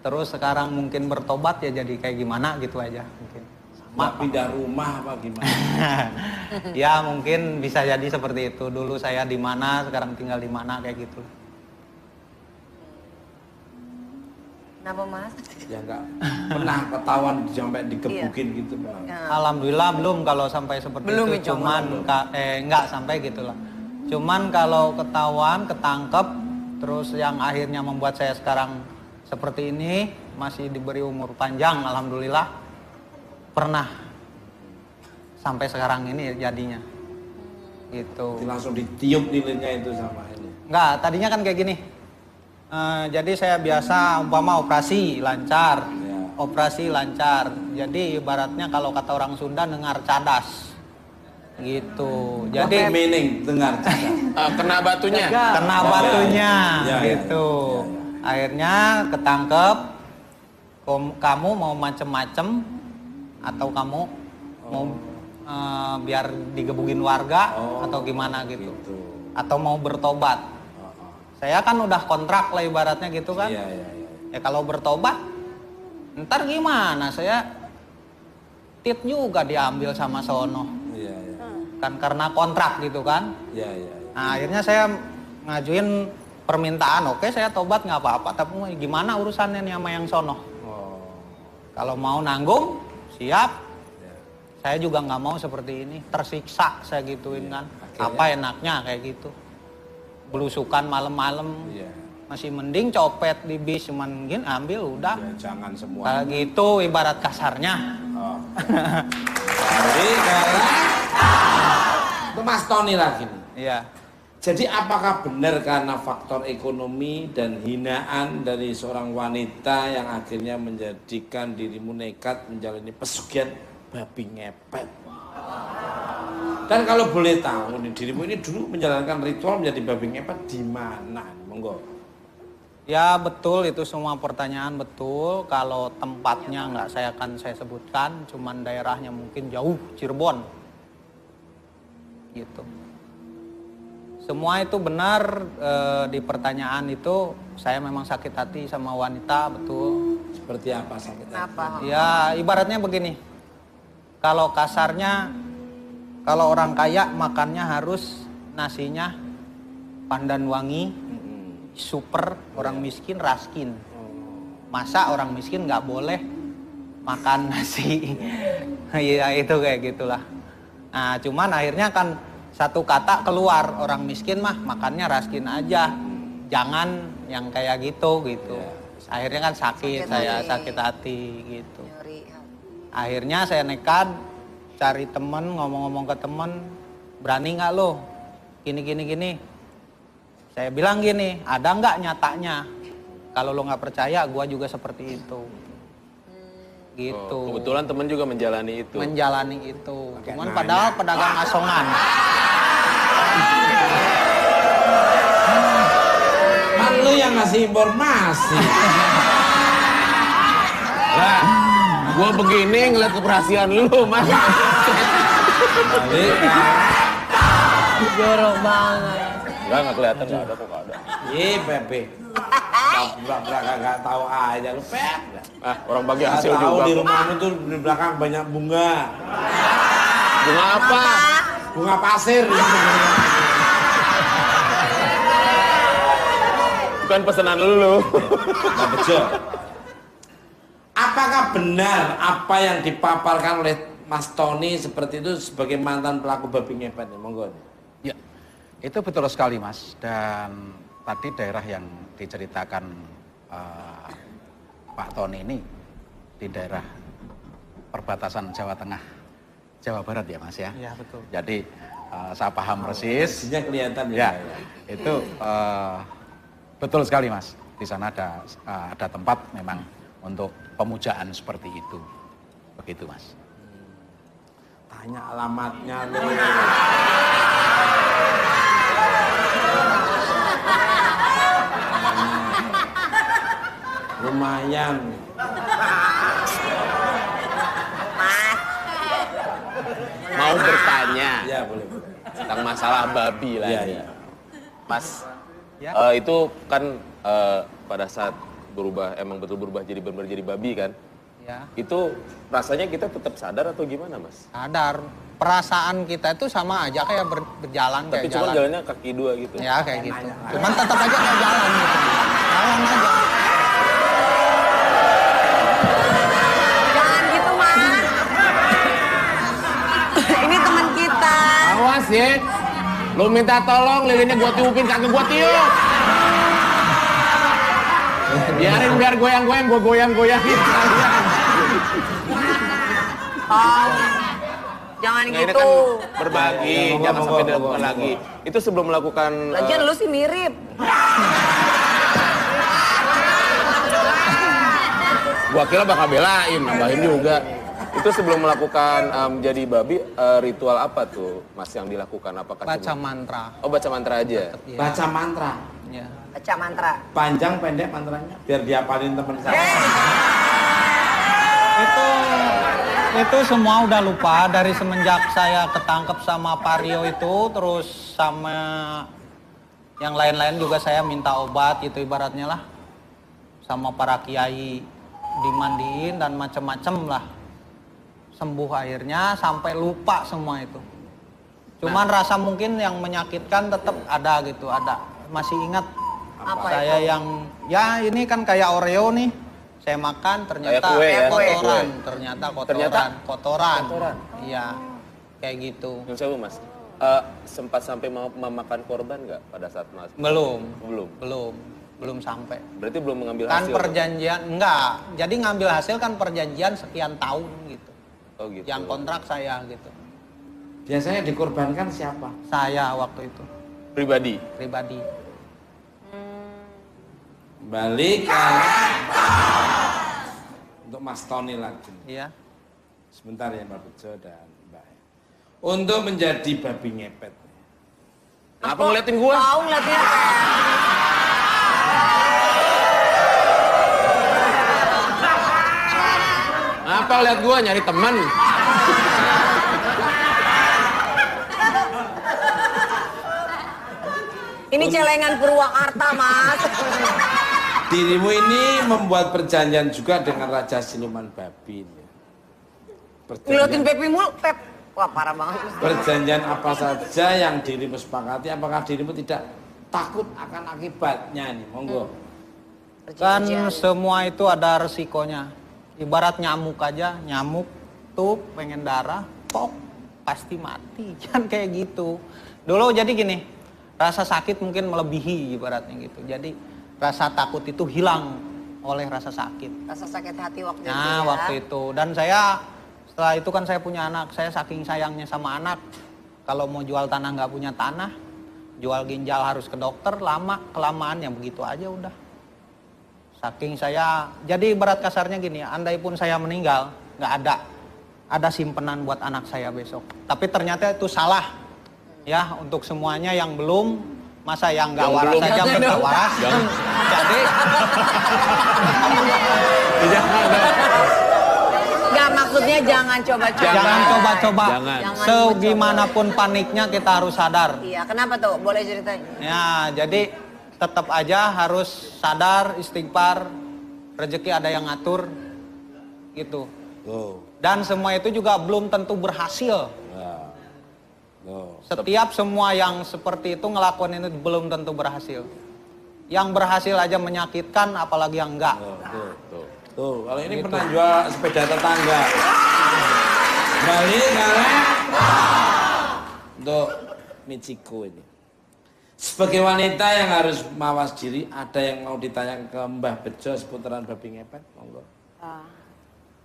terus sekarang mungkin bertobat ya jadi kayak gimana gitu aja mungkin. Nggak pindah rumah apa gimana? Ya mungkin bisa jadi seperti itu. Dulu saya di mana, sekarang tinggal di mana kayak gitu. Kenapa Mas? Ya nggak pernah ketahuan sampai digebukin gitu Bang. Alhamdulillah belum kalau sampai seperti Belum, itu. ya, Cuman enggak sampai gitulah. Cuman kalau ketahuan, ketangkep, terus yang akhirnya membuat saya sekarang seperti ini, masih diberi umur panjang, alhamdulillah. Pernah sampai sekarang ini jadinya. Gitu. Jadi langsung ditiup lilinnya itu sama ini. Enggak, tadinya kan kayak gini. Jadi saya biasa umpama operasi lancar, Ya. operasi lancar. Jadi ibaratnya kalau kata orang Sunda dengar cadas, gitu. Jadi Jadi meaning dengar cadas. Kena batunya. kena batunya, Ya, ya, gitu. ya, ya. Akhirnya ketangkep. Kamu mau macem-macem atau kamu mau biar digebugin warga atau gimana gitu. Gitu. Atau mau bertobat. Saya kan udah kontrak lah ibaratnya gitu kan. Iya, iya, iya. Ya kalau bertobat, ntar gimana? Saya tit juga diambil sama sono. Iya, iya. Kan karena kontrak gitu kan. Iya, iya. Nah akhirnya saya ngajuin permintaan, oke saya tobat nggak apa-apa. Tapi gimana urusannya nih sama yang sono? Oh. Kalau mau nanggung, siap. Ya. Saya juga nggak mau seperti ini, tersiksa saya gituin kan. akhirnya? Apa enaknya kayak gitu. Belusukan malam-malam. Iya. Masih mending copet di bis, cuman gini ambil udah. Ya, jangan semua. Kayak gitu ibarat kasarnya. Oh. Jadi sekarang itu Mas Tony lagi nih. Iya. Jadi apakah benar karena faktor ekonomi dan hinaan dari seorang wanita yang akhirnya menjadikan dirimu nekat menjalani pesugihan babi ngepet? Dan kalau boleh tahu nih, dirimu ini dulu menjalankan ritual menjadi babi ngepet di mana? Monggo. Ya betul, itu semua pertanyaan betul. Kalau tempatnya nggak saya sebutkan, cuman daerahnya mungkin jauh, Cirebon. Gitu. Semua itu benar, di pertanyaan itu saya memang sakit hati sama wanita, betul. Seperti apa sakit hati? Kenapa? Ya ibaratnya begini, kalau kasarnya, kalau orang kaya makannya harus nasinya pandan wangi, super, orang miskin raskin. Masa orang miskin nggak boleh makan nasi? Iya itu kayak gitulah. Nah cuman akhirnya kan satu kata keluar, orang miskin mah makannya raskin aja, jangan yang kayak gitu. Akhirnya kan sakit saya, sakit hati gitu. Akhirnya saya nekat cari temen, ngomong-ngomong ke temen, berani nggak lo gini. Saya bilang gini, ada nggak nyatanya? Kalau lo nggak percaya, gua juga seperti itu. Gitu. Oh, kebetulan temen juga menjalani itu. Menjalani itu. Pakai Cuman nanya. padahal pedagang asongan. Kan lu yang ngasih informasi. Lah, gua begini ngeliat keberhasilan lu, Mas. Balik. Jorok banget. Enggak kelihatan, enggak ada kok, enggak ada. Ih, Pepe. Gak tahu aja lu, Pep. Ah, orang bagi Gak hasil tahu juga. di kok. rumahmu tuh di belakang banyak bunga. Bunga apa? Bunga pasir. Bukan pesanan lu. Nah, betul. Apakah benar apa yang dipaparkan oleh Mas Tony seperti itu sebagai mantan pelaku babi ngepet nih? Monggo. Ya, itu betul sekali Mas. Dan tadi daerah yang diceritakan Pak Tony ini di daerah perbatasan Jawa Tengah, Jawa Barat ya Mas ya? Iya betul. Jadi saya paham persis. Isinya kelihatan Ya, itu betul sekali Mas. Di sana ada tempat memang untuk pemujaan seperti itu. Begitu Mas. Tanya alamatnya lu. Lumayan. Mau bertanya Ya boleh. tentang masalah babi lah. Iya, ini. iya. Mas, Ya. itu kan pada saat berubah, emang betul berubah jadi benar jadi babi kan? Ya. Itu rasanya kita tetap sadar atau gimana, Mas? Sadar. Perasaan kita itu sama aja kayak berjalan Tapi kayak cuma jalan. jalannya kaki dua gitu. Ya kayak gitu. Cuman tetap aja kayak jalan gitu. Jalan aja. Jangan gitu, Mas. Ini teman kita. Awas ya. Lu minta tolong lilinnya gua tiupin kaki gua tiup. Biarin biar goyang-goyang, gua goyang-goyangin kalian. Jangan Nah, ini gitu. kan berbagi, jangan sampai dilakukan lagi. Itu sebelum melakukan Lagian lu sih mirip. gua kira bakal belain, nambahin juga. Itu sebelum melakukan jadi babi, ritual apa tuh, Mas, yang dilakukan? Apakah Baca cuma- mantra. Oh, baca mantra aja. Ya. Baca mantra. Ya. Baca mantra. Panjang pendek mantranya biar diapalin teman saya. Itu semua udah lupa dari semenjak saya ketangkep sama Pario itu, terus sama yang lain-lain juga saya minta obat gitu ibaratnya lah. Sama para kiai dimandiin dan macem-macem lah. Sembuh akhirnya sampai lupa semua itu. Cuman rasa mungkin yang menyakitkan tetap ada gitu, ada. Masih ingat Apa saya itu? yang ya ini kan kayak Oreo nih. Saya makan ternyata Kayak kue ya? kotoran, Kue. ternyata kotoran, Ternyata? kotoran. Kotoran? Iya. Kayak gitu. Yang saya Mas, sempat sampai mau memakan korban nggak pada saat Mas? Belum. Belum. Belum sampai. Berarti belum mengambil Kan hasil. perjanjian enggak. Jadi ngambil hasil kan perjanjian sekian tahun gitu. Oh gitu. Yang kontrak saya gitu. Biasanya dikorbankan siapa? Saya waktu itu Pribadi. pribadi. Balik untuk Mas Tony lagi. Iya. Sebentar ya Mbak Bejo dan Mbak. Untuk menjadi babi ngepet. Apa ngeliatin gua? Tahu ngeliatin apa? Apa lihat gua nyari teman? Ini celengan Purwakarta, Mas. Dirimu ini membuat perjanjian juga dengan Raja Siluman Babi. Ngeliatin Pepi mulu, Pep. Wah, parah banget. Perjanjian apa saja yang dirimu sepakati, apakah dirimu tidak takut akan akibatnya ini? Monggo. Kan semua itu ada resikonya. Ibarat nyamuk aja, nyamuk tuh pengen darah, pok pasti mati. Kan kayak gitu. Dulu jadi gini, rasa sakit mungkin melebihi ibaratnya gitu. Jadi rasa takut itu hilang oleh rasa sakit. Rasa sakit hati waktu itu Nah, ya. waktu itu. Dan saya setelah itu kan saya punya anak, saya saking sayangnya sama anak. Kalau mau jual tanah nggak punya tanah, jual ginjal harus ke dokter, kelamaan yang begitu aja udah. Saking saya, jadi ibarat kasarnya gini, andai pun saya meninggal, nggak ada simpenan buat anak saya besok. Tapi ternyata itu salah, ya untuk semuanya yang belum, masa yang nggak Yang waras belum. saja minta waras. Jadi Nggak, maksudnya jangan coba-coba. jangan coba-coba. Jangan. Jangan Segimanapun paniknya kita harus sadar. Iya, kenapa tuh? Boleh ceritain? Ya, jadi tetap aja harus sadar, istighfar, rezeki ada yang ngatur, gitu. Tuh. Dan semua itu juga belum tentu berhasil. Ya. Tuh. Setiap semua yang seperti itu ngelakuin itu belum tentu berhasil. Yang berhasil aja menyakitkan, apalagi yang enggak. Tuh, kalau ini Gitu. pernah jual sepeda tetangga. Balik karek. Untuk Michiko ini. Sebagai wanita yang harus mawas diri, ada yang mau ditanya ke Mbah Bejo seputaran babi ngepet? Monggo.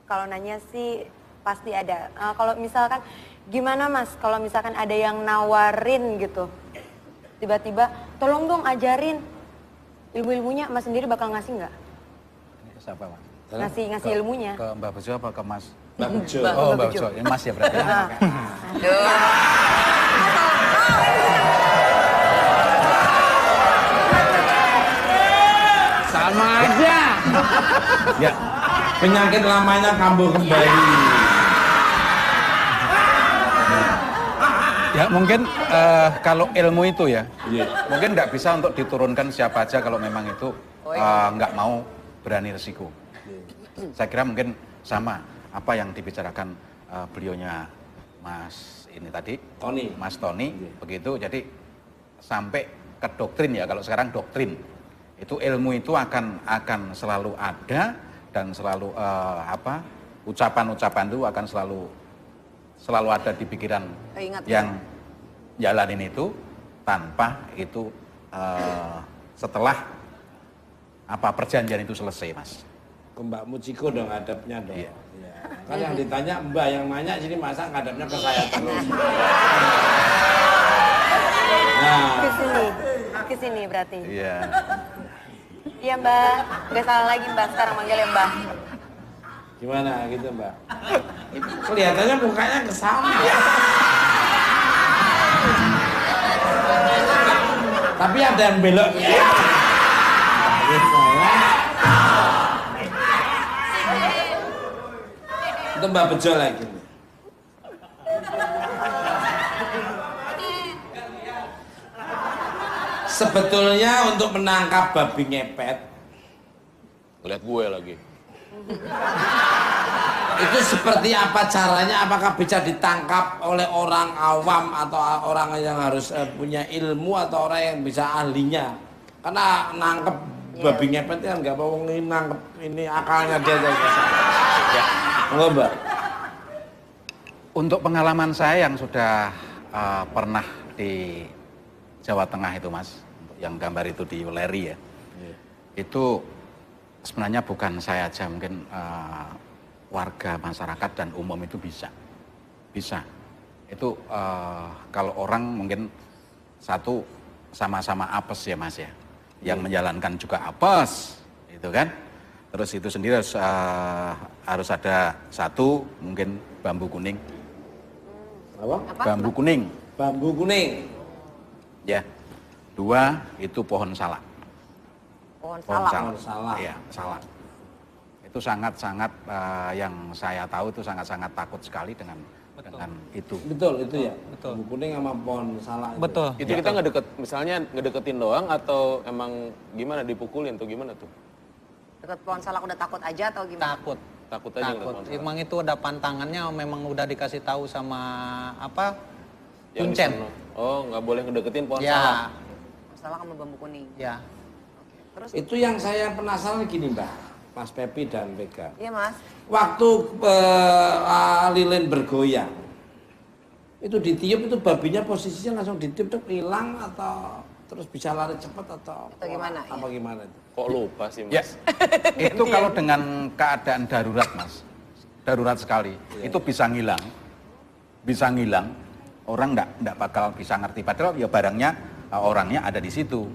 Kalau nanya sih pasti ada. Kalau misalkan gimana Mas? Kalau misalkan ada yang nawarin gitu, tiba-tiba tolong dong ajarin ilmu-ilmunya, Mas sendiri bakal ngasih nggak? Ke siapa, Mas? Ngasih ilmunya. Ke Mbak Bejo apa ke Mas? Mbah Bejo. Oh, Mbak Bejo. Ini Mas ya berarti. Sama aja. Ya, penyakit lamanya kambuh kembali. Ya mungkin kalau ilmu itu ya, Iya. mungkin nggak bisa untuk diturunkan siapa aja kalau memang itu nggak mau berani resiko. Saya kira mungkin sama apa yang dibicarakan beliaunya Mas ini tadi, Tony. Mas Tony, begitu. Jadi sampai ke doktrin ya, kalau sekarang doktrin itu ilmu itu akan selalu ada dan selalu ucapan-ucapan itu akan selalu ada di pikiran Keingat. yang jalanin itu tanpa itu setelah perjanjian itu selesai, Mas. Ke Mbak Muciko dong ngadepnya dong. Iya. Ya. Kan yang ditanya Mbak, yang nanya sini masa ngadepnya ke saya terus. Nah, Ke sini berarti. Iya. Iya Mbak, nggak salah lagi Mbak sekarang manggil ya Mbak. gimana gitu Mbak? Kelihatannya mukanya kesana. Tapi ada yang beloknya. Itu Mbak Bejo lagi. Sebetulnya untuk menangkap babi ngepet Ngeliat gue lagi. itu seperti apa caranya? Apakah bisa ditangkap oleh orang awam atau orang yang harus punya ilmu atau orang yang bisa ahlinya? Karena nangkep babi ngepet kan nggak mau nangkep ini akalnya dia aja. Ya, enggak Mbak. Untuk pengalaman saya yang sudah pernah di Jawa Tengah itu, Mas, untuk yang gambar itu di Weleri ya, itu sebenarnya bukan saya aja, mungkin warga masyarakat dan umum itu bisa. Itu kalau orang mungkin satu sama-sama apes ya, Mas ya, yang menjalankan juga apes, itu kan. Terus itu sendiri harus ada satu mungkin bambu kuning. Apa? Bambu kuning. Bambu kuning. Ya. Dua itu pohon salak. Pohon Pohon salak. salak. Iya, salak. Itu sangat-sangat yang saya tahu itu sangat-sangat takut sekali dengan itu. Betul itu ya. Betul. Bambu kuning sama pohon salak. Itu. Betul. Itu kita misalnya ngedeketin doang atau emang gimana dipukulin tuh gimana tuh? Dekat pohon salak udah takut aja atau gimana? Takut. Takut aja ngeliat Takut. pohon salak. Emang itu ada pantangannya, memang udah dikasih tahu sama apa? Yang Kuncen. di sono. Oh, nggak boleh ngedeketin pohon salak. Ya, Pohon salak sama bambu kuning. ya. Terus? Itu yang saya penasaran gini Mbak, Mas Pepi dan Vega. Iya Mas. Waktu lilin bergoyang, itu ditiup itu babinya posisinya langsung ditiup tuh hilang atau terus bisa lari cepat atau gimana, apa gimana itu? Kok lupa sih Ya. Mas? Itu kalau dengan keadaan darurat, Mas. Darurat sekali. Itu bisa ngilang. Bisa ngilang. Orang enggak bakal bisa ngerti, padahal ya barangnya orangnya ada di situ.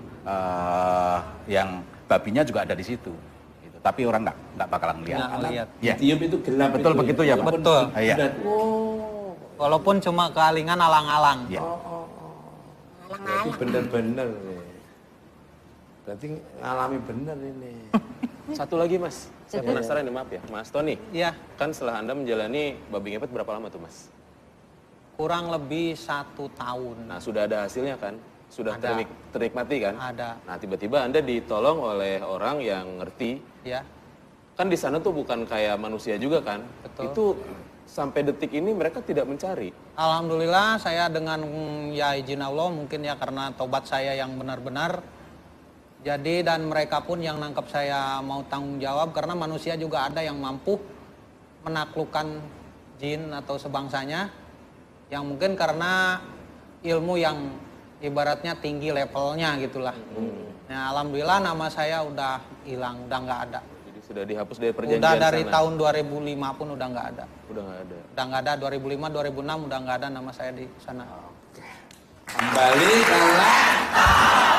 Yang babinya juga ada di situ. Gitu. Tapi orang enggak bakalan lihat. Nggak lihat. Ya. Ditiup itu gelap. Betul itu begitu ya, Pak? Walaupun Betul. Iya. udah- Oh, Walaupun cuma kealingan alang-alang. Ya. berarti bener-bener nih. Berarti ngalami bener ini. Satu lagi Mas, saya penasaran nih, maaf ya, Mas Tony. Iya, Kan setelah Anda menjalani babi ngepet berapa lama tuh Mas? kurang lebih 1 tahun. Nah sudah ada hasilnya kan? Sudah Ada. ternikmati kan? Ada. Nah tiba-tiba Anda ditolong oleh orang yang ngerti. Ya, Kan di sana tuh bukan kayak manusia juga kan? Betul. Itu sampai detik ini mereka tidak mencari. alhamdulillah saya dengan ya izin Allah mungkin ya karena tobat saya yang benar-benar. Jadi dan mereka pun yang nangkep saya mau tanggung jawab karena manusia juga ada yang mampu menaklukkan jin atau sebangsanya yang mungkin karena ilmu yang ibaratnya tinggi levelnya gitulah. Nah, alhamdulillah nama saya udah hilang, udah nggak ada. Jadi sudah dihapus dari perjanjian Udah dari sana. tahun 2005 pun udah nggak ada. Udah nggak ada. Udah nggak ada 2005, 2006 udah nggak ada nama saya di sana. Kembali karena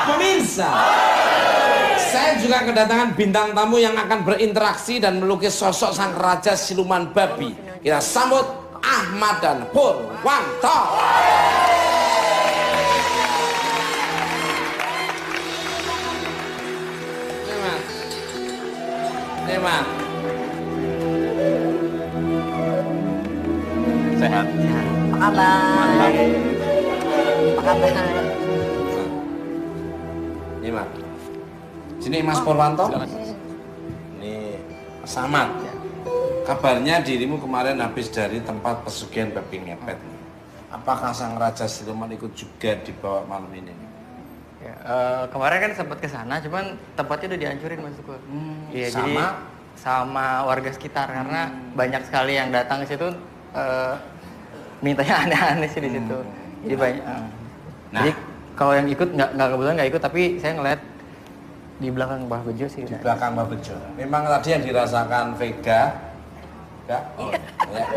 pemirsa. Saya juga kedatangan bintang tamu yang akan berinteraksi dan melukis sosok sang raja siluman babi. Kita sambut Ahmad dan Purwanto. Nih Mas. Sehat. Apa kabar? Apa kabar? Nih Mas. Sini Mas Purwanto. Ini Samad. Kabarnya dirimu kemarin habis dari tempat pesugihan babi ngepet. Apakah sang raja siluman ikut juga dibawa malam ini? Ya, kemarin kan sempat ke sana, cuman tempatnya udah dihancurin Mas Tukur. Iya, jadi sama warga sekitar karena banyak sekali yang datang ke situ mintanya aneh-aneh sih di situ. Jadi banyak. Jadi kalau yang ikut nggak kebetulan nggak ikut, tapi saya ngeliat di belakang Mbah Bejo sih. Di belakang Mbah Bejo. Memang tadi yang dirasakan Vega. Ya. Ya.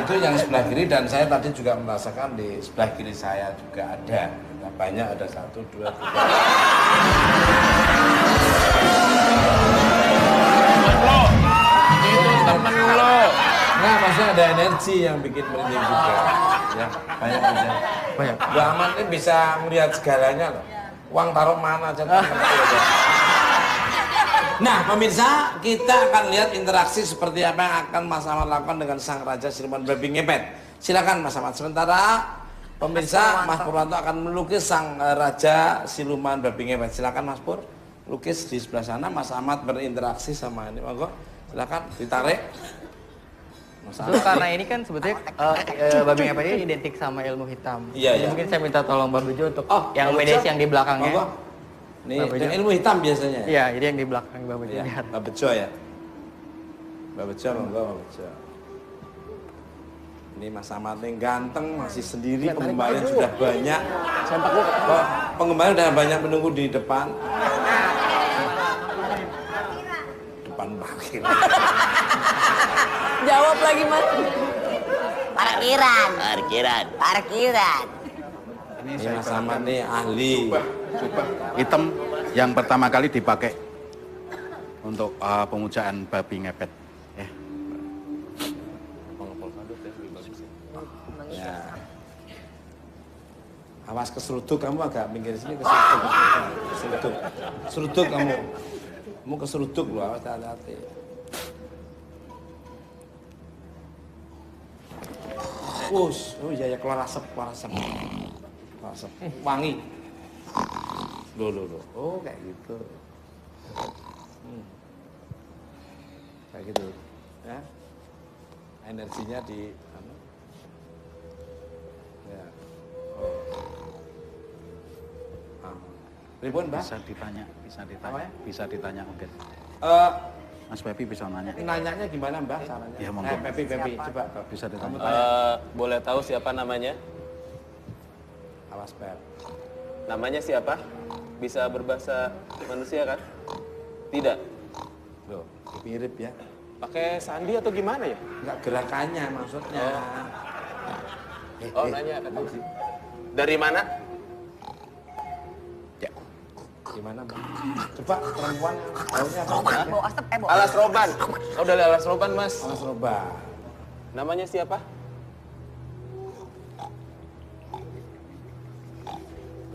Itu yang sebelah kiri dan saya tadi juga merasakan di sebelah kiri saya juga ada. Nah, banyak, ada 1, 2, 3. Itu temen lo. Nah, maksudnya ada energi yang bikin merinding juga. Ya, banyak aja. Banyak. Mbak Aman ini bisa melihat segalanya loh. Uang taruh mana aja. Nah, pemirsa, kita akan lihat interaksi seperti apa yang akan Mas Ahmad lakukan dengan sang raja siluman babi ngepet. Silakan Mas Ahmad. Sementara pemirsa, Mas Purwanto akan melukis sang raja siluman babi ngepet. Silakan Mas Pur, lukis di sebelah sana. Mas Ahmad berinteraksi sama ini. Monggo, silakan ditarik. Itu karena ini kan sebetulnya babi ngepet ini identik sama ilmu hitam. Iya, Jadi iya. mungkin saya minta tolong Mbak Bejo untuk yang Mbak mediasi Bejo. yang di belakangnya. Monggo. Ini Mbak Bejo. dengan ilmu hitam biasanya. Iya, jadi yang di belakang Mbak Bejo Ya, lihat. Mbak Bejo ya. Mbak Bejo, monggo Mbak Bejo. Ini Mas Ahmad yang ganteng, masih sendiri, penggemarnya sudah banyak. Kok penggemarnya sudah banyak menunggu di depan. Depan parkir. Jawab lagi Mas. Parkiran. Ini Mas Ahmad nih ahli. Hitam yang pertama kali dipakai untuk pemujaan babi ngepet. Ya. Awas keseruduk kamu, agak minggir sini, keseruduk. Keseruduk. Seruduk kamu. Kamu keseruduk loh, awas hati-hati. Us, oh iya ya, keluar asap, keluar asap. Keluar asap. Wangi. Loh. Oh, kayak gitu. Kayak gitu. Ya. Energinya di ya. Ribun, Mbak? Bisa ditanya mungkin. Mas Pepi bisa nanya. Nanyanya gimana, Mbak, caranya? Ya, monggo. Pepi, coba. Bisa ditanya. Boleh tahu siapa namanya? Awas, Pep. Namanya siapa? Bisa berbahasa manusia kan? Tidak. Loh, mirip ya. Pakai sandi atau gimana ya? Enggak gerakannya maksudnya. Nanya. Dari mana? Gimana, Bang? Coba perempuan baunya apa? Bau asap, bau. Alas roban. Oh, dari alas roban, Mas. Alas roba. Namanya siapa?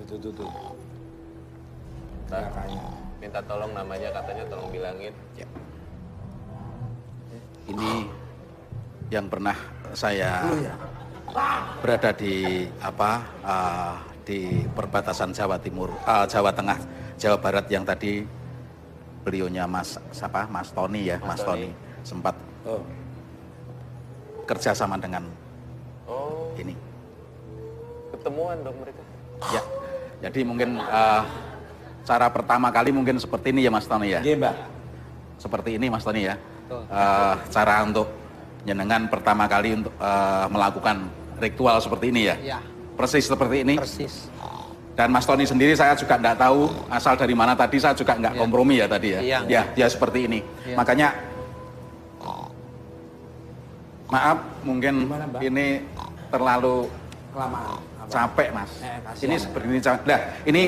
Tuh. Gerakannya. Minta tolong namanya, katanya tolong bilangin. Ini yang pernah saya berada di di perbatasan Jawa Timur, Jawa Tengah, Jawa Barat yang tadi beliaunya Mas Tony ya, Mas Tony sempat kerjasama dengan ini. Ketemuan dong mereka. Ya, jadi mungkin cara pertama kali mungkin seperti ini ya Mas Tony ya. Iya, Mbak. Seperti ini Mas Tony ya. Cara untuk jenengan pertama kali untuk melakukan ritual seperti ini ya. Iya. Persis seperti ini. Persis. Dan Mas Tony sendiri saya juga enggak tahu asal dari mana tadi, saya juga enggak kompromi ya tadi ya. Iya. Ya, dia seperti ini. Iya. Makanya maaf mungkin Gimana, Mbak? ini terlalu Kelamaan. capek Mas. kasihan. Ini seperti ini. Nah, ini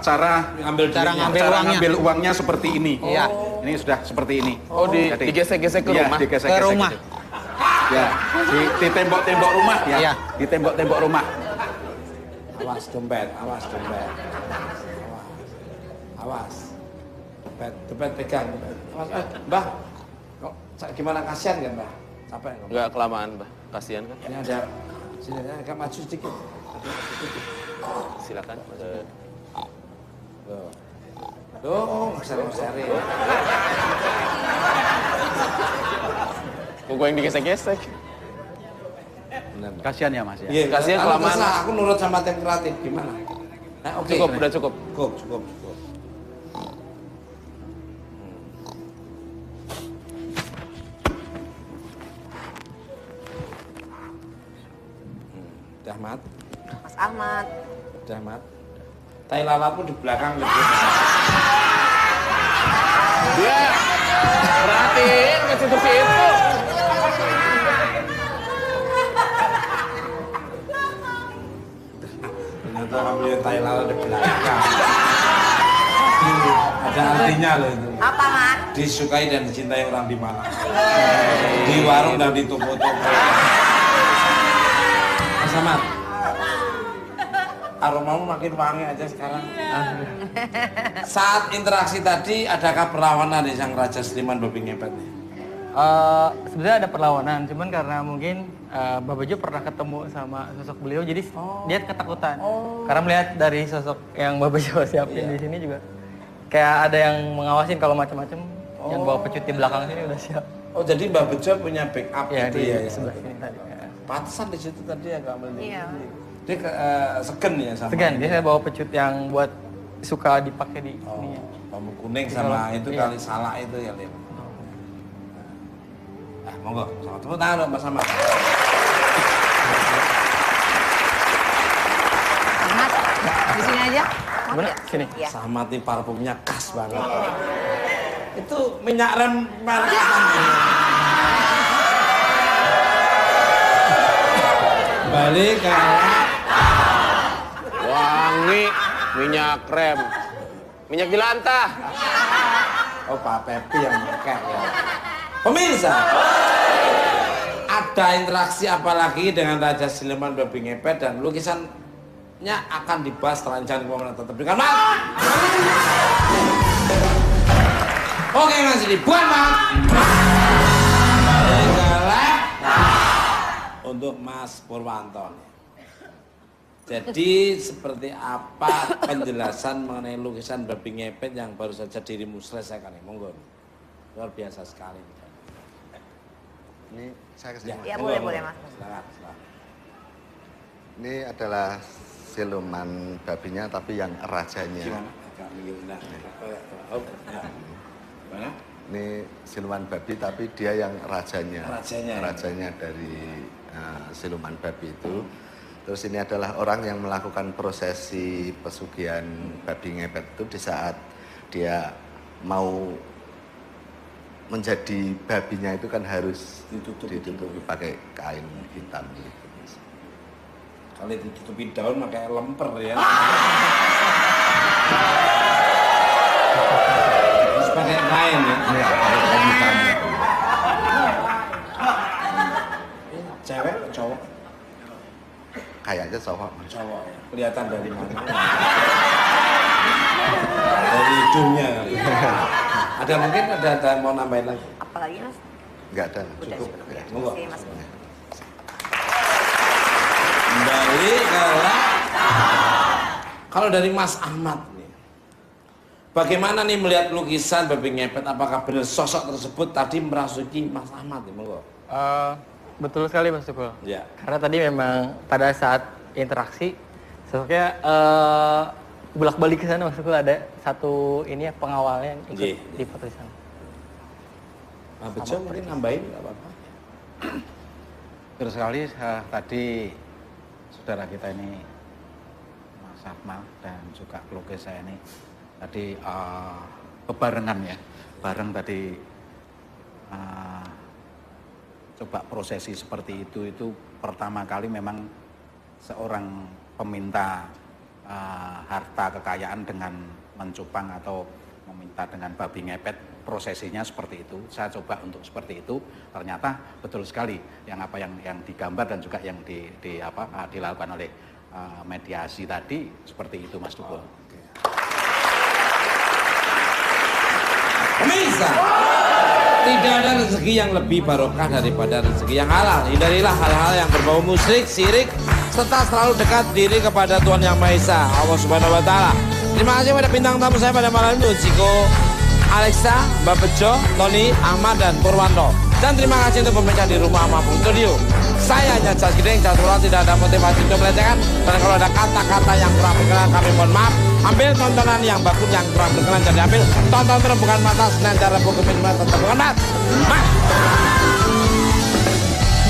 cara ngambil uangnya seperti ini. Iya. Ini sudah seperti ini. Oh, Jadi- digesek-gesek ke Iya, rumah? digesek-gesek Ke rumah. gitu. Ya, di tembok-tembok rumah ya. Iya. Di tembok-tembok rumah. Awas dompet. Awas. Dompet pegang. Awas, Mbah. Kok gimana, kasihan kan, Mbah? Capek nggak? Enggak kelamaan, Mbah. Kasihan kan? Ini ada sini agak maju sedikit. Silakan. Loh, ngeser-ngeserin. Kok gue yang digesek-gesek? Kasihan ya Mas ya. Iya, Kasihan kalau kelamaan. terserah, aku nurut sama tim kreatif gimana? Nah, oke. Cukup, udah cukup. Cukup. Udah mat, Mas Ahmad. udah mat. Tai lalapu di belakang gitu. Dia perhatiin ke situ-situ. Ternyata kamu punya tai lala di belakang. Ada artinya loh itu. Apa, Mas? Disukai dan dicintai orang di mana? Di warung dan di toko-toko. Mas Ahmad, aromamu makin wangi aja sekarang. Saat interaksi tadi, adakah perlawanan nih sang Raja Seliman Babi Ngepet nih? Sebenarnya ada perlawanan, cuman karena mungkin Mbak Bejo pernah ketemu sama sosok beliau, jadi dia ketakutan. Karena melihat dari sosok yang Mbak Bejo siapin di sini juga, kayak ada yang mengawasin kalau macam-macam, yang bawa pecut di belakang sini udah siap. Oh, jadi Mbak Bejo punya backup Ya, gitu di ya? sebelah sini tadi. Pantesan di situ tadi agak melindungi. Iya. Dia segen ya sama. Segan, dia saya bawa pecut yang buat suka dipakai di ini. Bambu kuning sama itu Iya. kali salak itu ya, Lim. Monggo, sama tepuk tangan dong Mas Ahmad. Ahmad, di sini aja. Mau Bener? nggak? Sini. Iya. Ahmad ini parfumnya khas banget. Itu minyak rem merek apa? Balik ke Wangi, minyak krem, minyak jelantah. oh Pak Pepi yang pakai ya. Pemirsa, ada interaksi apa lagi dengan Raja Seliman Babi Ngepet dan lukisannya akan dibahas setelah jangan kemana tetap dengan Mat. Oke Mas ini buat Mat. Galak untuk Mas Purwanto. Jadi seperti apa penjelasan mengenai lukisan Babi Ngepet yang baru saja dirimu selesaikan ini? Monggo. Luar biasa sekali. Ini saya kesini. Ya, monggo, boleh, monggo. Mas. Silakan. Ini adalah siluman babinya tapi yang rajanya. Gimana? Agak mengguna. Oh, ya. Mana? Ini siluman babi tapi dia yang rajanya. Rajanya, ya. Rajanya dari siluman babi itu. Terus ini adalah orang yang melakukan prosesi pesugihan babi ngepet itu di saat dia mau menjadi babinya itu kan harus ditutupi pakai kain hitam gitu. Kalau ditutupi daun pakai lemper ya. Terus pakai kain ya. Iya, pakai kain hitam. Cewek atau cowok? Kayaknya cowok. Cowok ya. Kelihatan dari mana? Dari hidungnya kali. Ada mungkin ada mau nambahin lagi? Apalagi Mas? Enggak ada. Udah, Cukup. cukup. Ya. Monggo. Oke, Mas. Kembali ke kalau dari Mas Ahmad nih, bagaimana nih melihat lukisan Babi Ngepet? Apakah benar sosok tersebut tadi merasuki Mas Ahmad? Monggo. Betul sekali Mas Tukul. Ya. Karena tadi memang pada saat interaksi sosoknya bolak-balik ke sana Mas Tukul, ada satu ini ya pengawalnya yang ikut Iya. di foto di sana. Pak Bejo mungkin nambahin nggak apa-apa. Betul sekali tadi saudara kita ini Mas Ahmad dan juga pelukis saya ini tadi bebarengan ya, bareng tadi coba prosesi seperti itu pertama kali memang seorang peminta harta kekayaan dengan mencupang atau meminta dengan babi ngepet, prosesinya seperti itu. Saya coba untuk seperti itu, ternyata betul sekali yang apa yang digambar dan juga yang dilakukan oleh mediasi tadi seperti itu Mas Tukul. Pemirsa, tidak ada rezeki yang lebih barokah daripada rezeki yang halal. Hindarilah hal-hal yang berbau musyrik, syirik, serta selalu dekat diri kepada Tuhan Yang Maha Esa, Allah Subhanahu wa Ta'ala. Terima kasih pada bintang tamu saya pada malam ini, Ciko, Alexa, Mbak Bejo, Tony, Ahmad, dan Purwanto. Dan terima kasih untuk pemirsa di rumah maupun studio. Saya hanya Jas Giding, Jas Surat, tidak ada motivasi untuk melecehkan. Dan kalau ada kata-kata yang kurang berkenan, kami mohon maaf. Ambil tontonan yang bagus, yang kurang berkenan, jadi ambil. Tonton terus bukan mata, Senin cara buku minuman, tetap bukan mat.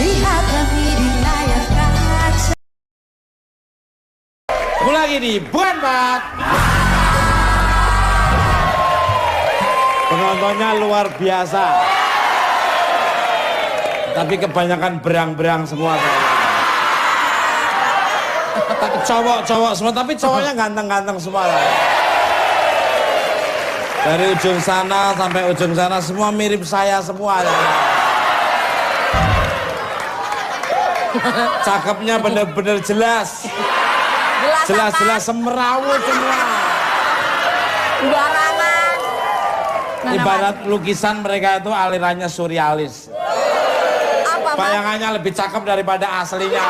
Lihat nanti di layar kaca. Lagi di bukan mat. Penontonnya luar biasa. Tapi kebanyakan berang-berang semua. Cowok-cowok semua, tapi cowoknya ganteng-ganteng semua. Dari ujung sana sampai ujung sana semua mirip saya semua. Cakepnya bener-bener jelas. Jelas-jelas semerawut semua. Barangan. Ibarat lukisan mereka itu alirannya surrealis. Bayangannya lebih cakep daripada aslinya.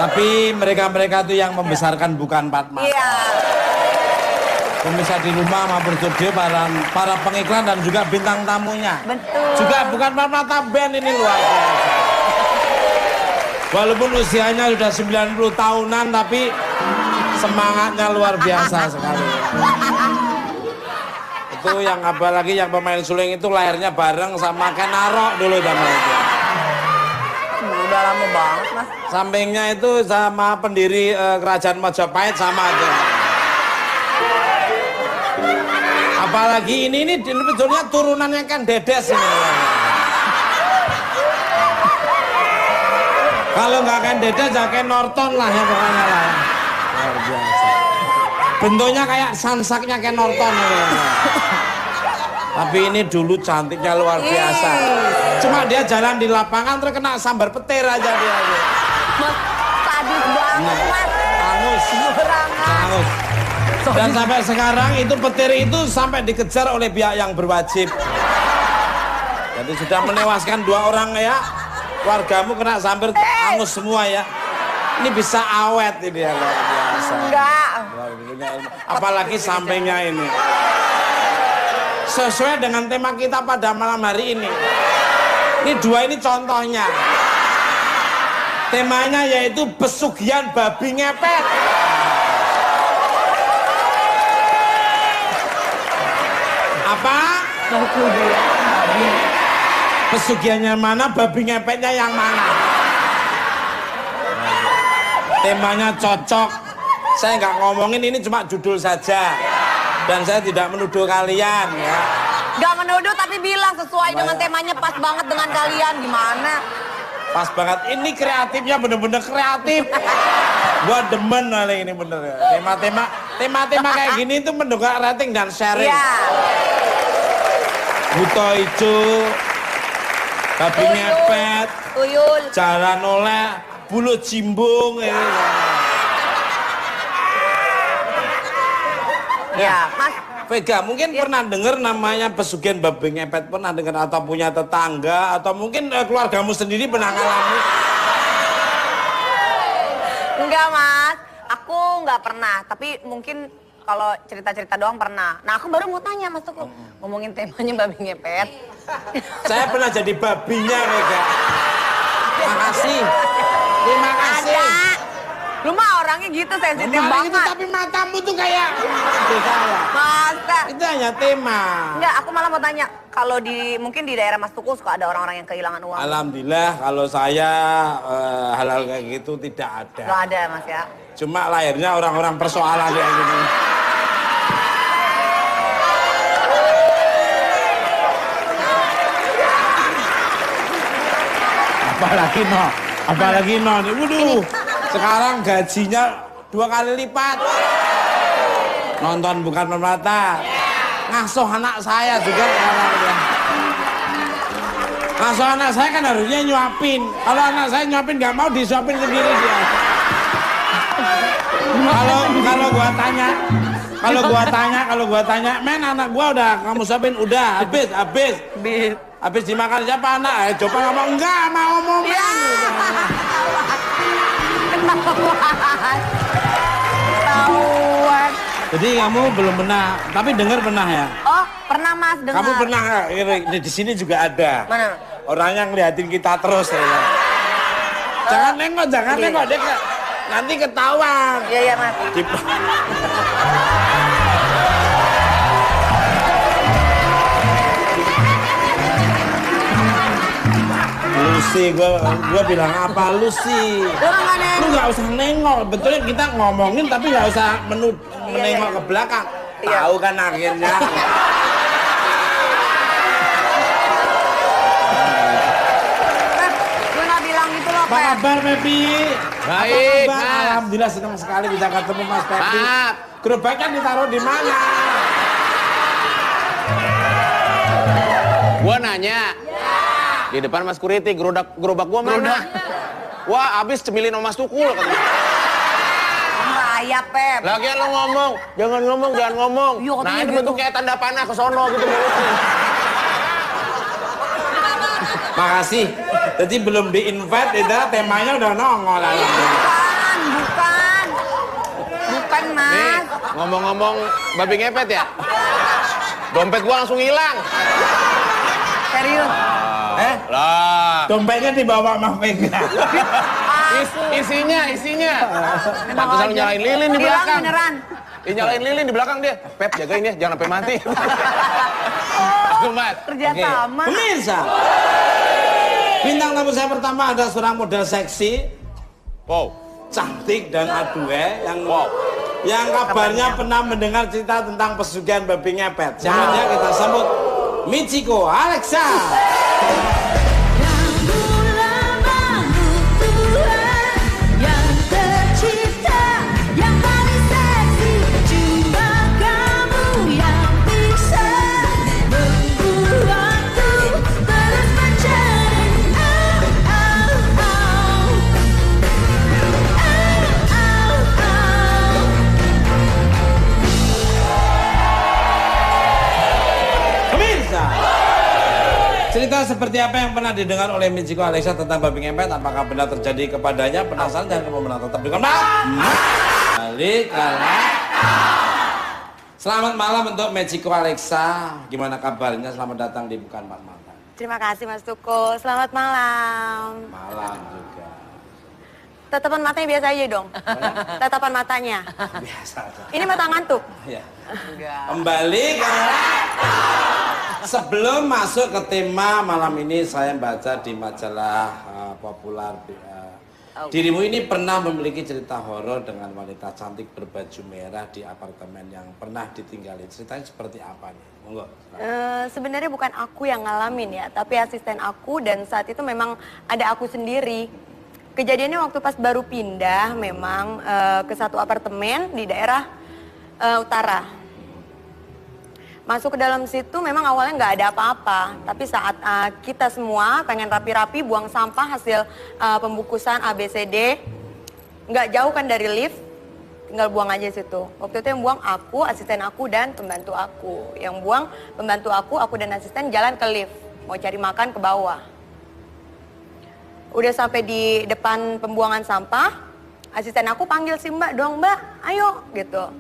Tapi mereka-mereka itu yang membesarkan bukan empat mata. Iya. Pemirsa di rumah maupun studio, para pengiklan dan juga bintang tamunya. Betul. Juga bukan empat mata band ini luar biasa. Walaupun usianya sudah 90 tahunan tapi semangatnya luar biasa sekali. Itu yang apalagi yang pemain suling itu lahirnya bareng sama Ken Arok dulu zaman itu. Udah lama banget mas. Sampingnya itu sama pendiri kerajaan Majapahit sama aja. Apalagi ini sebetulnya turunannya kan Dedes ini. Kalau nggak Ken Dedes ya Ken Norton lah ya pokoknya lah. Luar biasa. Bentuknya kayak sansaknya Ken Norton. Tapi ini dulu cantiknya luar biasa. Cuma dia jalan di lapangan terkena sambar petir aja dia. Mas, sadis banget mas. Angus. Angus. Dan sampai sekarang itu petir itu sampai dikejar oleh pihak yang berwajib. Jadi sudah menewaskan 2 orang ya. Keluargamu kena sambar angus semua ya. Ini bisa awet ini ya luar biasa. Enggak. Apalagi sampingnya ini. Sesuai dengan tema kita pada malam hari ini. Ini 2 ini contohnya. Temanya yaitu pesugihan babi ngepet. Apa? Pesugihannya mana, babi ngepetnya yang mana? Temanya cocok. Saya nggak ngomongin, ini cuma judul saja. Dan saya tidak menuduh kalian ya. Gak menuduh tapi bilang sesuai dengan temanya pas banget dengan kalian. Gimana? Pas banget. Ini kreatifnya bener-bener kreatif. Gua demen kali ini bener ya. Tema-tema kayak gini itu mendongkrak rating dan sharing. Iya. Buto Ijo, babi ngepet, Tuyul, jalan oleh, bulu jimbung ini. Ya, Mas. Vega, mungkin pernah dengar namanya pesugihan babi ngepet, pernah dengar atau punya tetangga atau mungkin keluargamu sendiri pernah ngalamin? Enggak, Mas. Aku nggak pernah, tapi mungkin kalau cerita-cerita doang pernah. Nah, aku baru mau tanya, Mas Tuku. Ngomongin temanya babi ngepet. Saya pernah jadi babinya, Vega. Terima kasih. Terima kasih. Ada. Lu mah orangnya gitu sensitif banget. Gitu, tapi matamu tuh kayak Masa? itu hanya tema. Enggak, aku malah mau tanya. Kalau mungkin di daerah Mas Tuku suka ada orang-orang yang kehilangan uang. Alhamdulillah kalau saya hal-hal kayak gitu tidak ada. Gak ada, Mas ya. Cuma lahirnya orang-orang persoalan kayak gini. Apalagi no. Waduh. Sekarang gajinya 2 kali lipat. Nonton bukan permata. Ngasuh anak saya juga sekarang ya. Ngasuh anak saya kan harusnya nyuapin. Kalau anak saya nyuapin nggak mau disuapin sendiri dia. Kalau gua tanya, men anak gua udah kamu suapin udah habis dimakan siapa anak? Coba ngomong enggak mau ngomong. Ketahuan. Jadi kamu belum pernah, tapi dengar pernah ya? Oh, pernah Mas dengar. Kamu pernah nggak? Di sini juga ada. Mana? Orangnya ngeliatin kita terus ya. Jangan nengok, jangan nengok. Dia nanti ketahuan. Iya, iya Mas. Lucy, gua bilang apa Lucy? Lu nggak usah nengok, betulnya kita ngomongin tapi nggak usah menengok ke belakang. Tahu kan akhirnya. Gue nggak bilang gitu loh, Apa kabar, Pepi? Baik, Apa kabar? Mas. Alhamdulillah senang sekali bisa ketemu Mas Pepi. Maaf. Gerobaknya ditaruh di mana? Gua nanya. Di depan Mas Security, gerobak gua mana? Wah, abis cemilin sama Mas Tukul katanya. Bahaya, Pep. Lagian lo ngomong, jangan ngomong. Iya, katanya Nah, itu gitu. bentuk kayak tanda panah ke sono gitu mulutnya. Makasih. Jadi belum di-invite, itu temanya udah nongol. Bukan Mas. Nih, ngomong-ngomong babi ngepet ya? Dompet gua langsung hilang. Serius. Lah. Dompetnya dibawa Mas Vega. Isinya. Pantesan nyalain lilin di Hilang belakang. beneran. Nyalain lilin di belakang dia. Pep, jagain ya, jangan sampai mati. Aku Mat. Kerja sama. Pemirsa, bintang tamu saya pertama ada seorang model seksi, Wow. cantik dan adue yang kabarnya pernah mendengar cerita tentang pesugihan babi ngepet. Siapa dia? Kita sambut Michiko Alexa. Yang ulama Tuhan, yang tercipta, yang paling seksi, cuma kamu yang bisa membuatku terus mencari. Pemirsa, cerita seperti apa yang pernah didengar oleh Michiko Alexa tentang babi ngepet? Apakah benar terjadi kepadanya? Penasaran? Jangan lupa menonton. Tetap di balik kalah. Selamat malam untuk Michiko Alexa. Gimana kabarnya? Selamat datang di Bukan Empat Mata. Terima kasih Mas Tukul. Selamat malam. Malam juga. Tatapan matanya biasa aja dong. Tatapan matanya. Biasa aja. Ini mata ngantuk. Ya. Kembali karena sebelum masuk ke tema malam ini saya baca di majalah populer dirimu ini pernah memiliki cerita horor dengan wanita cantik berbaju merah di apartemen yang pernah ditinggali. Ceritanya seperti apa nih? Monggo. Sebenarnya bukan aku yang ngalamin ya, tapi asisten aku dan saat itu memang ada aku sendiri. Kejadiannya waktu pas baru pindah memang ke satu apartemen di daerah utara. Masuk ke dalam situ memang awalnya nggak ada apa-apa, tapi saat kita semua pengen rapi-rapi buang sampah hasil pembungkusan ABCD, nggak jauh kan dari lift, tinggal buang aja situ. Waktu itu yang buang aku, asisten aku, dan pembantu aku. Yang buang pembantu aku dan asisten jalan ke lift, mau cari makan ke bawah. Udah sampai di depan pembuangan sampah, asisten aku panggil si Mbak, "Dong Mbak, ayo," gitu.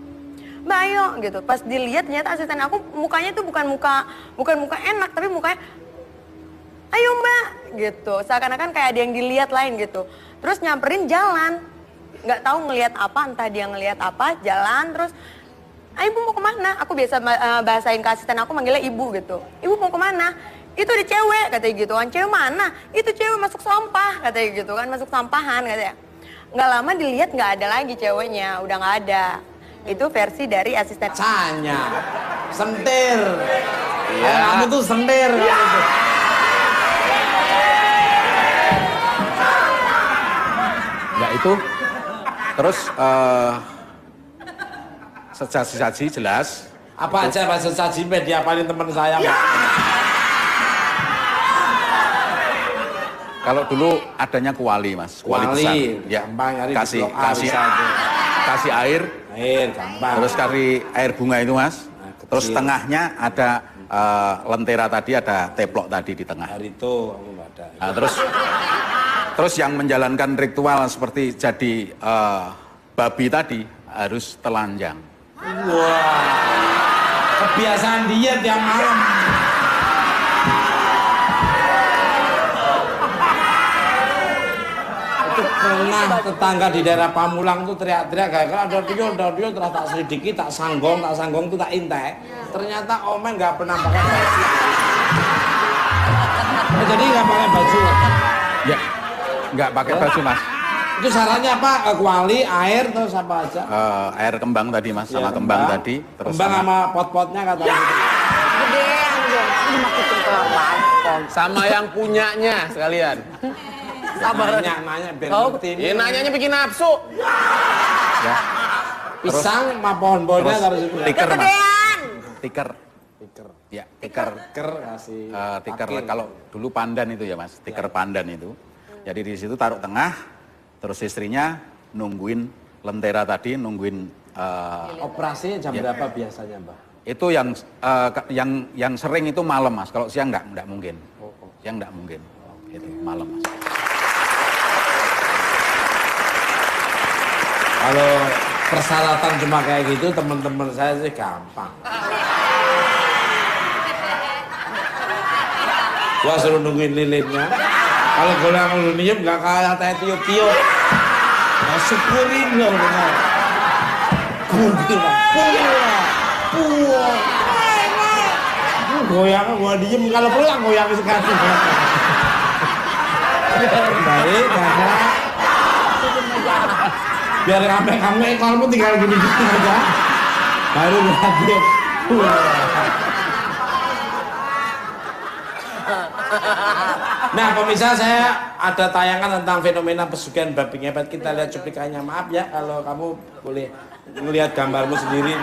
"Mbak ayo," gitu. Pas dilihat ternyata asisten aku mukanya tuh bukan muka enak, tapi mukanya, "Ayo Mbak," gitu. Seakan-akan kayak ada yang dilihat lain gitu. Terus nyamperin jalan, nggak tahu ngelihat apa, entah dia ngelihat apa, jalan terus, "Ibu mau kemana?" Aku biasa bahasain ke asisten aku manggilnya ibu gitu. "Ibu mau kemana?" "Itu ada cewek," katanya gitu kan. "Cewek mana?" "Itu cewek masuk sampah," katanya gitu kan, masuk sampahan katanya. Nggak lama dilihat nggak ada lagi ceweknya, udah nggak ada. Itu versi dari asisten. Canya, sentir. Iya. Kamu tuh sentir. Ya. Ya itu. Terus sesaji jelas. Apa aja bahasa saji media paling teman saya. Ya. Kalau dulu adanya kuali Mas, kuali besar. Ya, kasih air, gampang. terus kasih air bunga itu Mas. Terus tengahnya ada lentera tadi, ada teplok tadi di tengah. Hari itu aku nggak ada. Nah, terus yang menjalankan ritual seperti jadi babi tadi harus telanjang. Wah, kebiasaan diet tiap malam. Itu pernah tetangga di daerah Pamulang tuh teriak-teriak gara-gara ada tuyul terus tak selidiki, tak sanggong tuh tak intek. Ternyata Omen nggak pernah pakai baju. Jadi nggak pakai baju. Ya, nggak pakai baju mas. Itu sarannya apa? Kuali, air, terus apa aja? Air kembang tadi mas, sama Ya, kembang tadi. Terus kembang sama pot-potnya katanya. Gedean dong, dimasukin ke balkon. Sama yang punyanya sekalian. Sabar. Nanya biar ngerti. Ya nanyanya bikin nafsu. Ya. Pisang sama pohon-pohonnya taruh situ. Tiker mas. Gedean. Tiker. Ya, tiker. Tiker kasih. Tiker akhir. kalau dulu pandan itu ya mas, tiker pandan itu. Jadi di situ taruh tengah, terus istrinya nungguin lentera tadi, nungguin Operasinya jam Ya. berapa biasanya, Mbak? itu yang sering itu malam mas. Kalau siang nggak mungkin. Siang nggak mungkin. Itu malam mas. Kalau persyaratan cuma kayak gitu, teman-teman saya sih gampang. Gua suruh nungguin lilinnya. Kalau golang aluminium nggak kayak teh tiup-tiup. Nah, syukurin loh benar. Gitu lah, pulang. Goyang, gua diem kalau pulang goyang sekali. Baik, kakak. Biar rame-rame, kalau mau tinggal gini-gini aja. Baru berhadir. Nah pemirsa, saya ada tayangan tentang fenomena pesugihan babi ngepet. Kita lihat cuplikannya. Maaf ya kalau kamu boleh melihat gambarmu sendiri.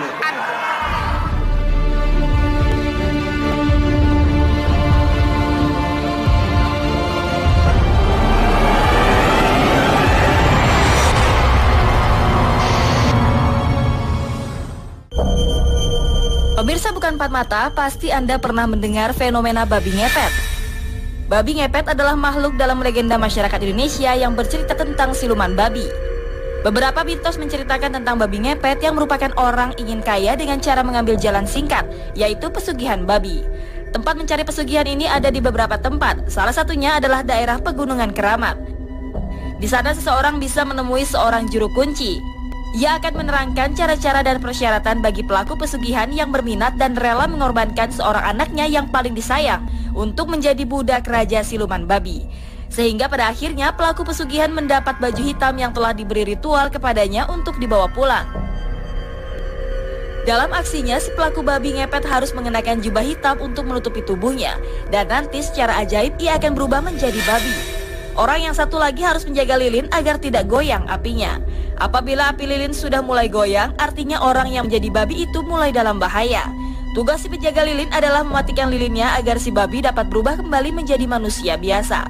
Pemirsa Bukan Empat Mata, pasti Anda pernah mendengar fenomena babi ngepet. Babi ngepet adalah makhluk dalam legenda masyarakat Indonesia yang bercerita tentang siluman babi. Beberapa mitos menceritakan tentang babi ngepet yang merupakan orang ingin kaya dengan cara mengambil jalan singkat, yaitu pesugihan babi. Tempat mencari pesugihan ini ada di beberapa tempat, salah satunya adalah daerah Pegunungan Keramat. Di sana seseorang bisa menemui seorang juru kunci. Ia akan menerangkan cara-cara dan persyaratan bagi pelaku pesugihan yang berminat dan rela mengorbankan seorang anaknya yang paling disayang untuk menjadi budak raja siluman babi. Sehingga pada akhirnya pelaku pesugihan mendapat baju hitam yang telah diberi ritual kepadanya untuk dibawa pulang. Dalam aksinya, si pelaku babi ngepet harus mengenakan jubah hitam untuk menutupi tubuhnya, dan nanti secara ajaib ia akan berubah menjadi babi. Orang yang satu lagi harus menjaga lilin agar tidak goyang apinya. Apabila api lilin sudah mulai goyang, artinya orang yang menjadi babi itu mulai dalam bahaya. Tugas si penjaga lilin adalah mematikan lilinnya agar si babi dapat berubah kembali menjadi manusia biasa.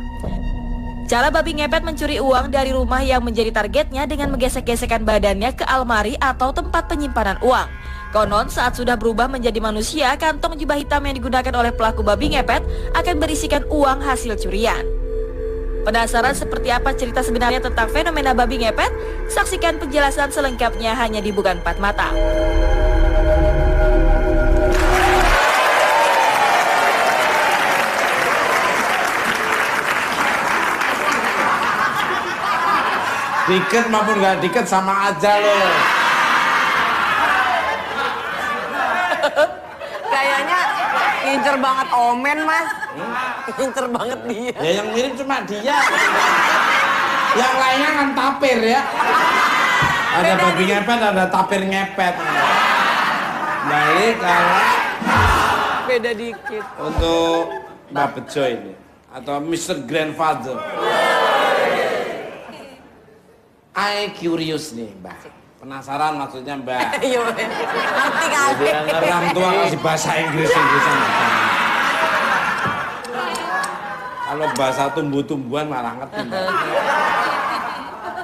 Cara babi ngepet mencuri uang dari rumah yang menjadi targetnya dengan menggesek-gesekkan badannya ke almari atau tempat penyimpanan uang. Konon saat sudah berubah menjadi manusia, kantong jubah hitam yang digunakan oleh pelaku babi ngepet akan berisikan uang hasil curian. Penasaran seperti apa cerita sebenarnya tentang fenomena babi ngepet? Saksikan penjelasan selengkapnya hanya di Bukan Empat Mata. Diket maupun nggak diket sama aja loh. Kayaknya ngincer banget Omen, Mas. Ngincer banget dia. Ya yang mirip cuma dia. Yang lainnya kan tapir ya. Ada babi ngepet, ada tapir ngepet. Baik, kalau Beda dikit. untuk Mbak Bejo ini atau Mr. Grandfather. I curious nih, Mbak. Penasaran maksudnya, Mbak. Iya, ngerti kali. Orang tua kasih bahasa Inggris-Inggrisan. Kalau bahasa tumbuh-tumbuhan malah ngerti, Mbak.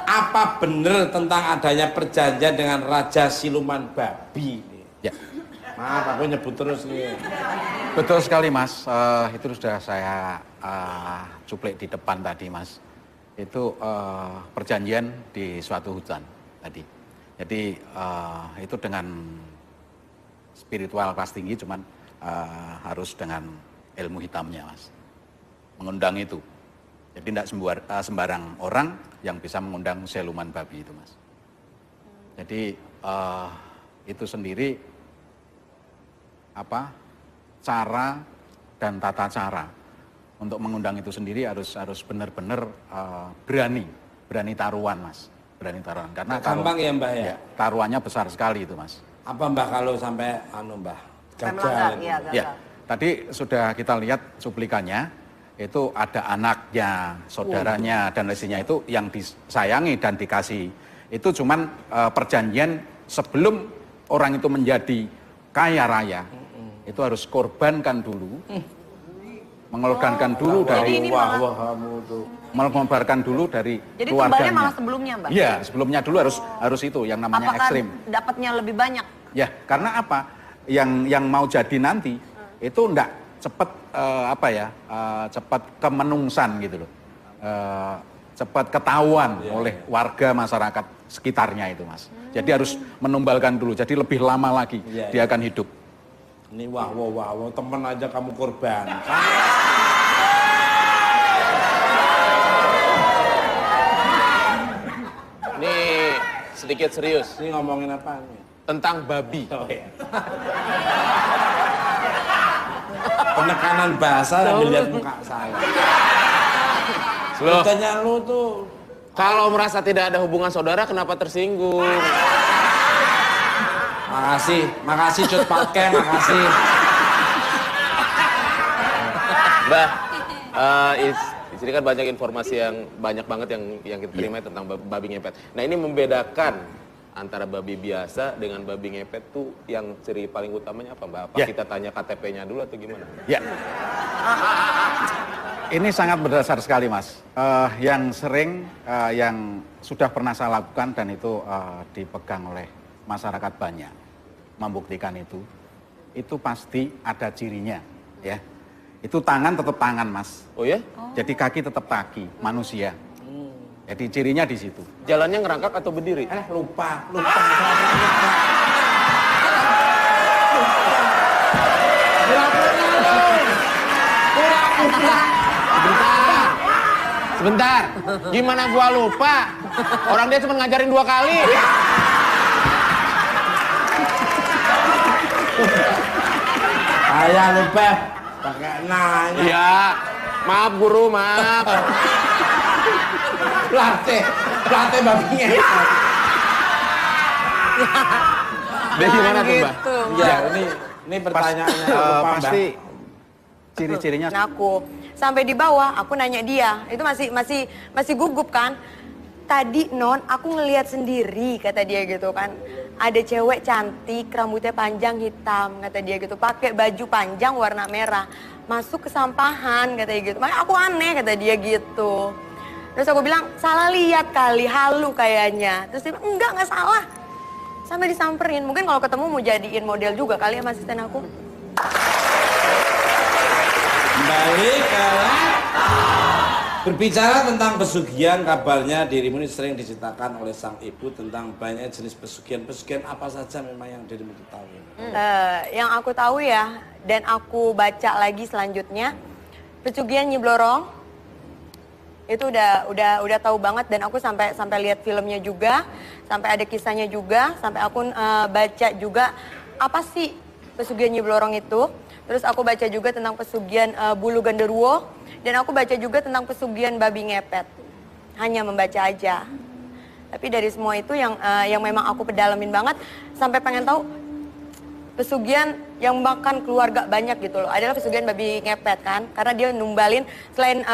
Apa benar tentang adanya perjanjian dengan Raja Siluman Babi? Ya. Maaf, aku nyebut terus nih. Betul sekali mas, itu sudah saya cuplik di depan tadi mas. Itu perjanjian di suatu hutan tadi. Jadi itu dengan spiritual kelas tinggi, cuman harus dengan ilmu hitamnya, Mas. Mengundang itu. Jadi tidak sembarang orang yang bisa mengundang siluman babi itu, Mas. Jadi itu sendiri cara dan tata cara untuk mengundang itu sendiri harus benar-benar berani taruhan, Mas. Berani taruhan karena gampang ya, Mbah ya? Taruhannya besar sekali itu, Mas. Apa Mbah kalau sampai Mbah gagal? Gagal. Ya, tadi sudah kita lihat cuplikannya, itu ada anaknya, saudaranya, dan lainnya itu yang disayangi dan dikasih. Itu cuman perjanjian sebelum orang itu menjadi kaya raya, itu harus korbankan dulu, mengorbankan dulu dari mengorbankan dulu dari Jadi keluarganya. tumbalnya malah sebelumnya, Mbak? Iya, sebelumnya dulu harus itu yang namanya Apakah ekstrim. dapatnya lebih banyak? Ya, karena apa? Yang mau jadi nanti itu enggak cepat cepat kemenungsan gitu loh. Cepat ketahuan oleh warga masyarakat sekitarnya itu, Mas. Jadi harus menumbalkan dulu. Jadi lebih lama lagi dia akan hidup. Ini wah temen aja kamu korban. Ini sedikit serius. Ini ngomongin apa nih? Tentang babi. Oh, iya. Penekanan bahasa sambil lihat muka saya. Loh, Tanya lu tuh. kalau merasa tidak ada hubungan saudara, kenapa tersinggung? Makasih Cut Patke, makasih. Mbah, di sini kan banyak informasi yang banyak banget yang kita terima tentang babi ngepet. Nah, ini membedakan antara babi biasa dengan babi ngepet tuh yang ciri paling utamanya apa, Mbak? Apa kita tanya KTP-nya dulu atau gimana? Ya. Ini sangat berdasar sekali, Mas. Yang sering, yang sudah pernah saya lakukan dan itu dipegang oleh masyarakat banyak, membuktikan itu pasti ada cirinya, ya. Itu tangan tetap tangan, Mas. Oh ya? Jadi kaki tetap kaki, manusia. Jadi cirinya di situ. Jalannya ngerangkak atau berdiri? Lupa. Sebentar. Gimana gua lupa? Orang dia cuma ngajarin 2 kali. Ayah lupa. Pakai nanya. Iya. Maaf guru, maaf. Pelatih babi ngepet. Dia gimana tuh, Mbak? Ya, ini pertanyaannya pasti ciri-cirinya. Nah, aku sampai di bawah, aku nanya dia, itu masih gugup kan? Tadi non, aku ngelihat sendiri kata dia gitu kan. Ada cewek cantik, rambutnya panjang hitam kata dia gitu, pakai baju panjang warna merah, masuk ke sampahan kata dia gitu. Makanya aku aneh kata dia gitu. Terus aku bilang, salah lihat kali, halu kayaknya. Terus dia bilang, enggak salah. Sampai disamperin, mungkin kalau ketemu mau jadiin model juga kali ya asisten aku. Kembali ke berbicara tentang pesugihan, kabarnya dirimu ini sering diceritakan oleh sang ibu tentang banyak jenis pesugihan. Pesugihan apa saja memang yang dirimu ketahui? Yang aku tahu ya, dan aku baca lagi selanjutnya, pesugihan Nyi Blorong itu udah tahu banget, dan aku sampai lihat filmnya juga, sampai ada kisahnya juga, sampai aku baca juga apa sih pesugihan Nyi Blorong itu. Terus aku baca juga tentang pesugihan Bulu Genderuwo, dan aku baca juga tentang pesugihan babi ngepet. Hanya membaca aja. Tapi dari semua itu yang memang aku pedalamin banget, sampai pengen tahu pesugihan yang makan keluarga banyak gitu loh. Adalah pesugihan babi ngepet kan, karena dia numbalin selain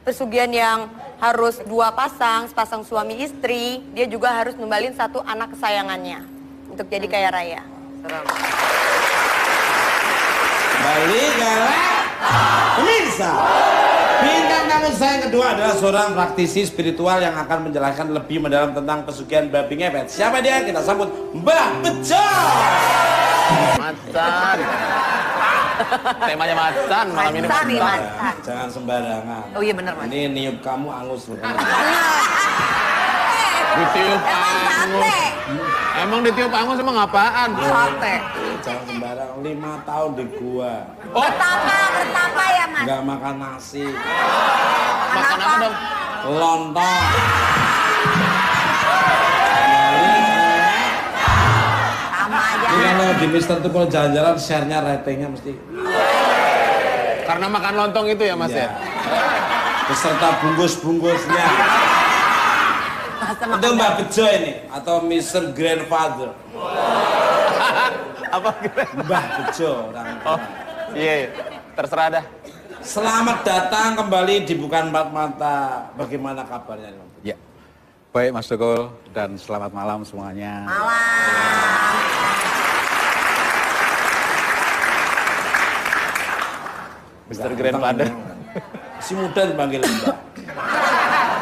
pesugihan yang harus 2 pasang, sepasang suami istri, dia juga harus numbalin 1 anak kesayangannya untuk jadi kaya raya. Balik ke pemirsa. Bintang tamu saya yang kedua adalah seorang praktisi spiritual yang akan menjelaskan lebih mendalam tentang pesugihan babi ngepet. Siapa dia? Kita sambut Mbah Bejo. Macan. Temanya macan malam ini. Macan. Jangan sembarangan. Oh iya benar, Mas. Ini niup kamu angus loh. Ditiup angus. Emang ditiup angus emang apaan? Sate. Jangan sembarang 5 tahun di gua. Bertapa ya mas? Nggak makan nasi. Makan apa dong? Lontong. Sama aja. Ini kalau di Mister tuh kalau jalan-jalan share-nya ratingnya mesti. Karena makan lontong itu ya mas Iya. ya? Beserta bungkus-bungkusnya. Itu Mbak Bejo ini atau Mr. Grandfather. Apa Mbah Bejo orang. Oh, iya, terserah dah. Selamat datang kembali di Bukan Empat Mata. Bagaimana kabarnya? Ya, baik Mas Tukul dan selamat malam semuanya. Mr. Grandfather. Si muda dipanggil Mbak.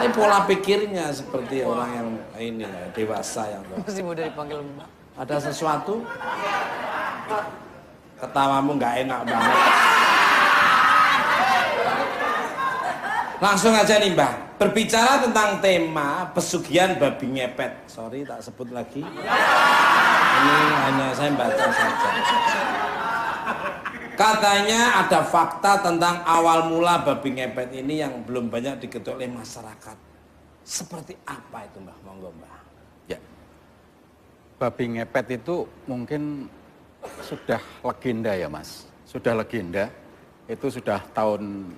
Tapi pola pikirnya seperti orang yang ini ya, dewasa yang Masih muda dipanggil mbak. ada sesuatu. Ketawamu nggak enak banget. Langsung aja nih Mbah, berbicara tentang tema pesugihan babi ngepet. Sorry tak sebut lagi. Ini hanya saya baca saja. Katanya ada fakta tentang awal mula babi ngepet ini yang belum banyak diketahui oleh masyarakat. Seperti apa itu Mbah? Monggo Mbah. Ya, babi ngepet itu mungkin sudah legenda ya Mas. Sudah legenda, itu sudah tahun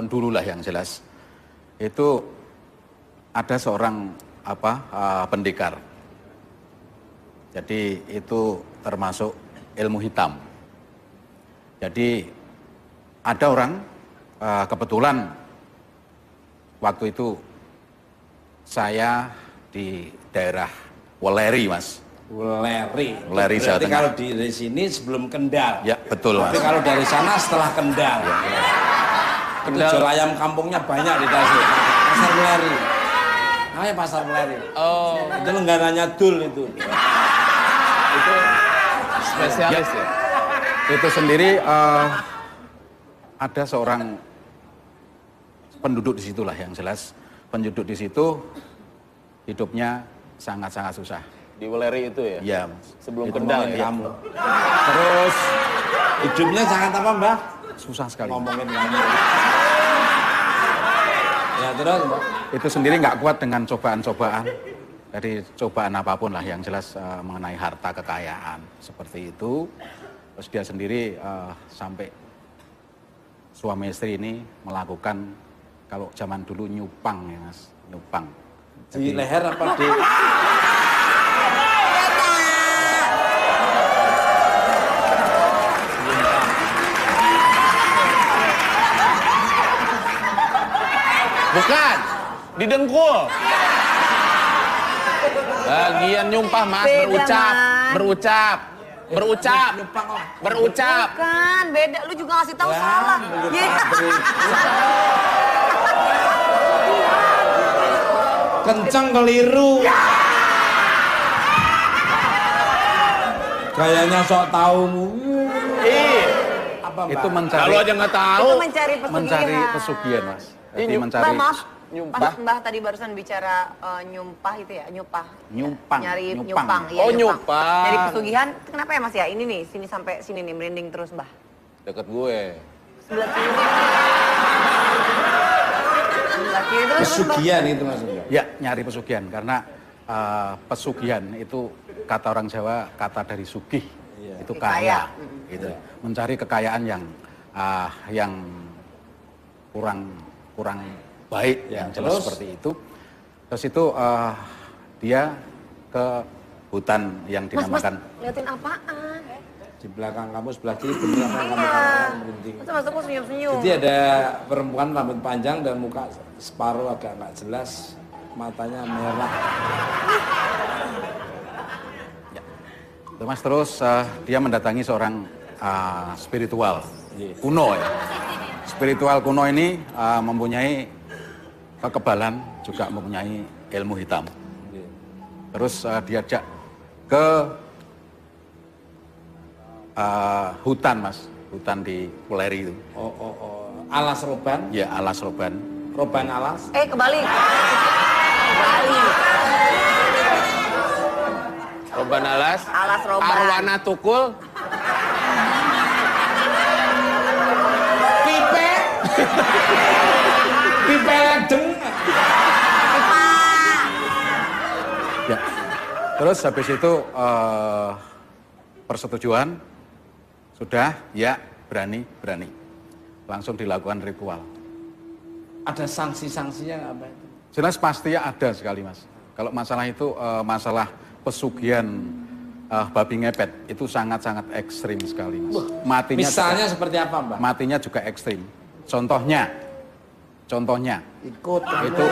dulu lah yang jelas. Itu ada seorang pendekar. Jadi itu termasuk ilmu hitam. Jadi ada orang kebetulan waktu itu saya di daerah Weleri Mas. Weleri Jawa Berarti Tengah. kalau dari sini sebelum Kendal. Ya betul Mas. Tapi kalau dari sana setelah Kendal. Kendal. Jual ayam kampungnya banyak di Tasik. Pasar Weleri. Namanya Pasar Weleri. Oh, Itu langganannya Dul itu. itu spesialis ya? Itu sendiri ada seorang penduduk di situlah yang jelas. Penduduk di situ hidupnya sangat-sangat susah. Di Weleri itu ya? Iya Mas. Sebelum Itu Kendal ngomongin ya? Kamu. Terus hidupnya sangat apa Mbah? Susah sekali. Ngomongin kamu. Ya terus Mbah. Itu sendiri nggak kuat dengan cobaan-cobaan. Dari cobaan apapun lah yang jelas mengenai harta kekayaan. Seperti itu. Terus dia sendiri sampai suami istri ini melakukan kalau zaman dulu nyupang ya Mas. Nyupang. Di leher apa di... Bukan, di dengkul. Bagian nyumpah Mas, Beda, berucap, Mas. berucap, berucap, Nyupang kok. berucap. Bukan, beda. Lu juga ngasih tahu salah. Iya. Kenceng keliru. Kayaknya sok taumu. Ih, Apa Mbak? Itu mencari kalau aja nggak tahu. Itu mencari pesugihan. mencari pesugihan Mas. Jadi mencari Mbak, maaf. Nyumpah. Pas Mbah tadi barusan bicara nyumpah itu ya, nyupah. nyumpang. Nyari nyupang. nyupang. Iya, Oh, nyupang. Nyari pesugihan. Kenapa ya Mas ya? Ini nih, sini sampai sini nih merinding terus, Mbah. Deket gue. Sebelah kiri. Sebelah kiri terus, Mbah. Pesugihan itu maksudnya. Ya, nyari pesugihan karena pesugihan itu kata orang Jawa kata dari sugih. Iya. Itu Kaya. kaya. Gitu. Mencari kekayaan yang kurang baik Ya, yang jelas terus? seperti itu. Terus itu dia ke hutan yang Mas, dinamakan liatin apaan? Di belakang kamu sebelah kiri bener apa yang kamu katakan berhenti. Masa Mas aku senyum-senyum? Jadi ada perempuan rambut panjang dan muka separuh agak nggak jelas, matanya merah. itu Mas. Terus dia mendatangi seorang spiritual Iya. kuno ya. Spiritual kuno ini mempunyai kekebalan, juga mempunyai ilmu hitam. Terus diajak ke hutan Mas, hutan di Weleri itu. Alas roban, Ya, alas roban. roban alas. Kebalik. Roban alas. Alas roban. Arwana tukul. Pipe. Pipe ledeng. Ya. Terus habis itu persetujuan sudah, ya berani. Langsung dilakukan ritual. Ada sanksi-sanksinya nggak Mbah? Jelas pasti ada sekali Mas. Kalau masalah itu masalah pesugihan babi ngepet itu sangat-sangat ekstrim sekali Mas. Matinya Misalnya juga, seperti apa Mbah? matinya juga ekstrim. Contohnya Ikut. itu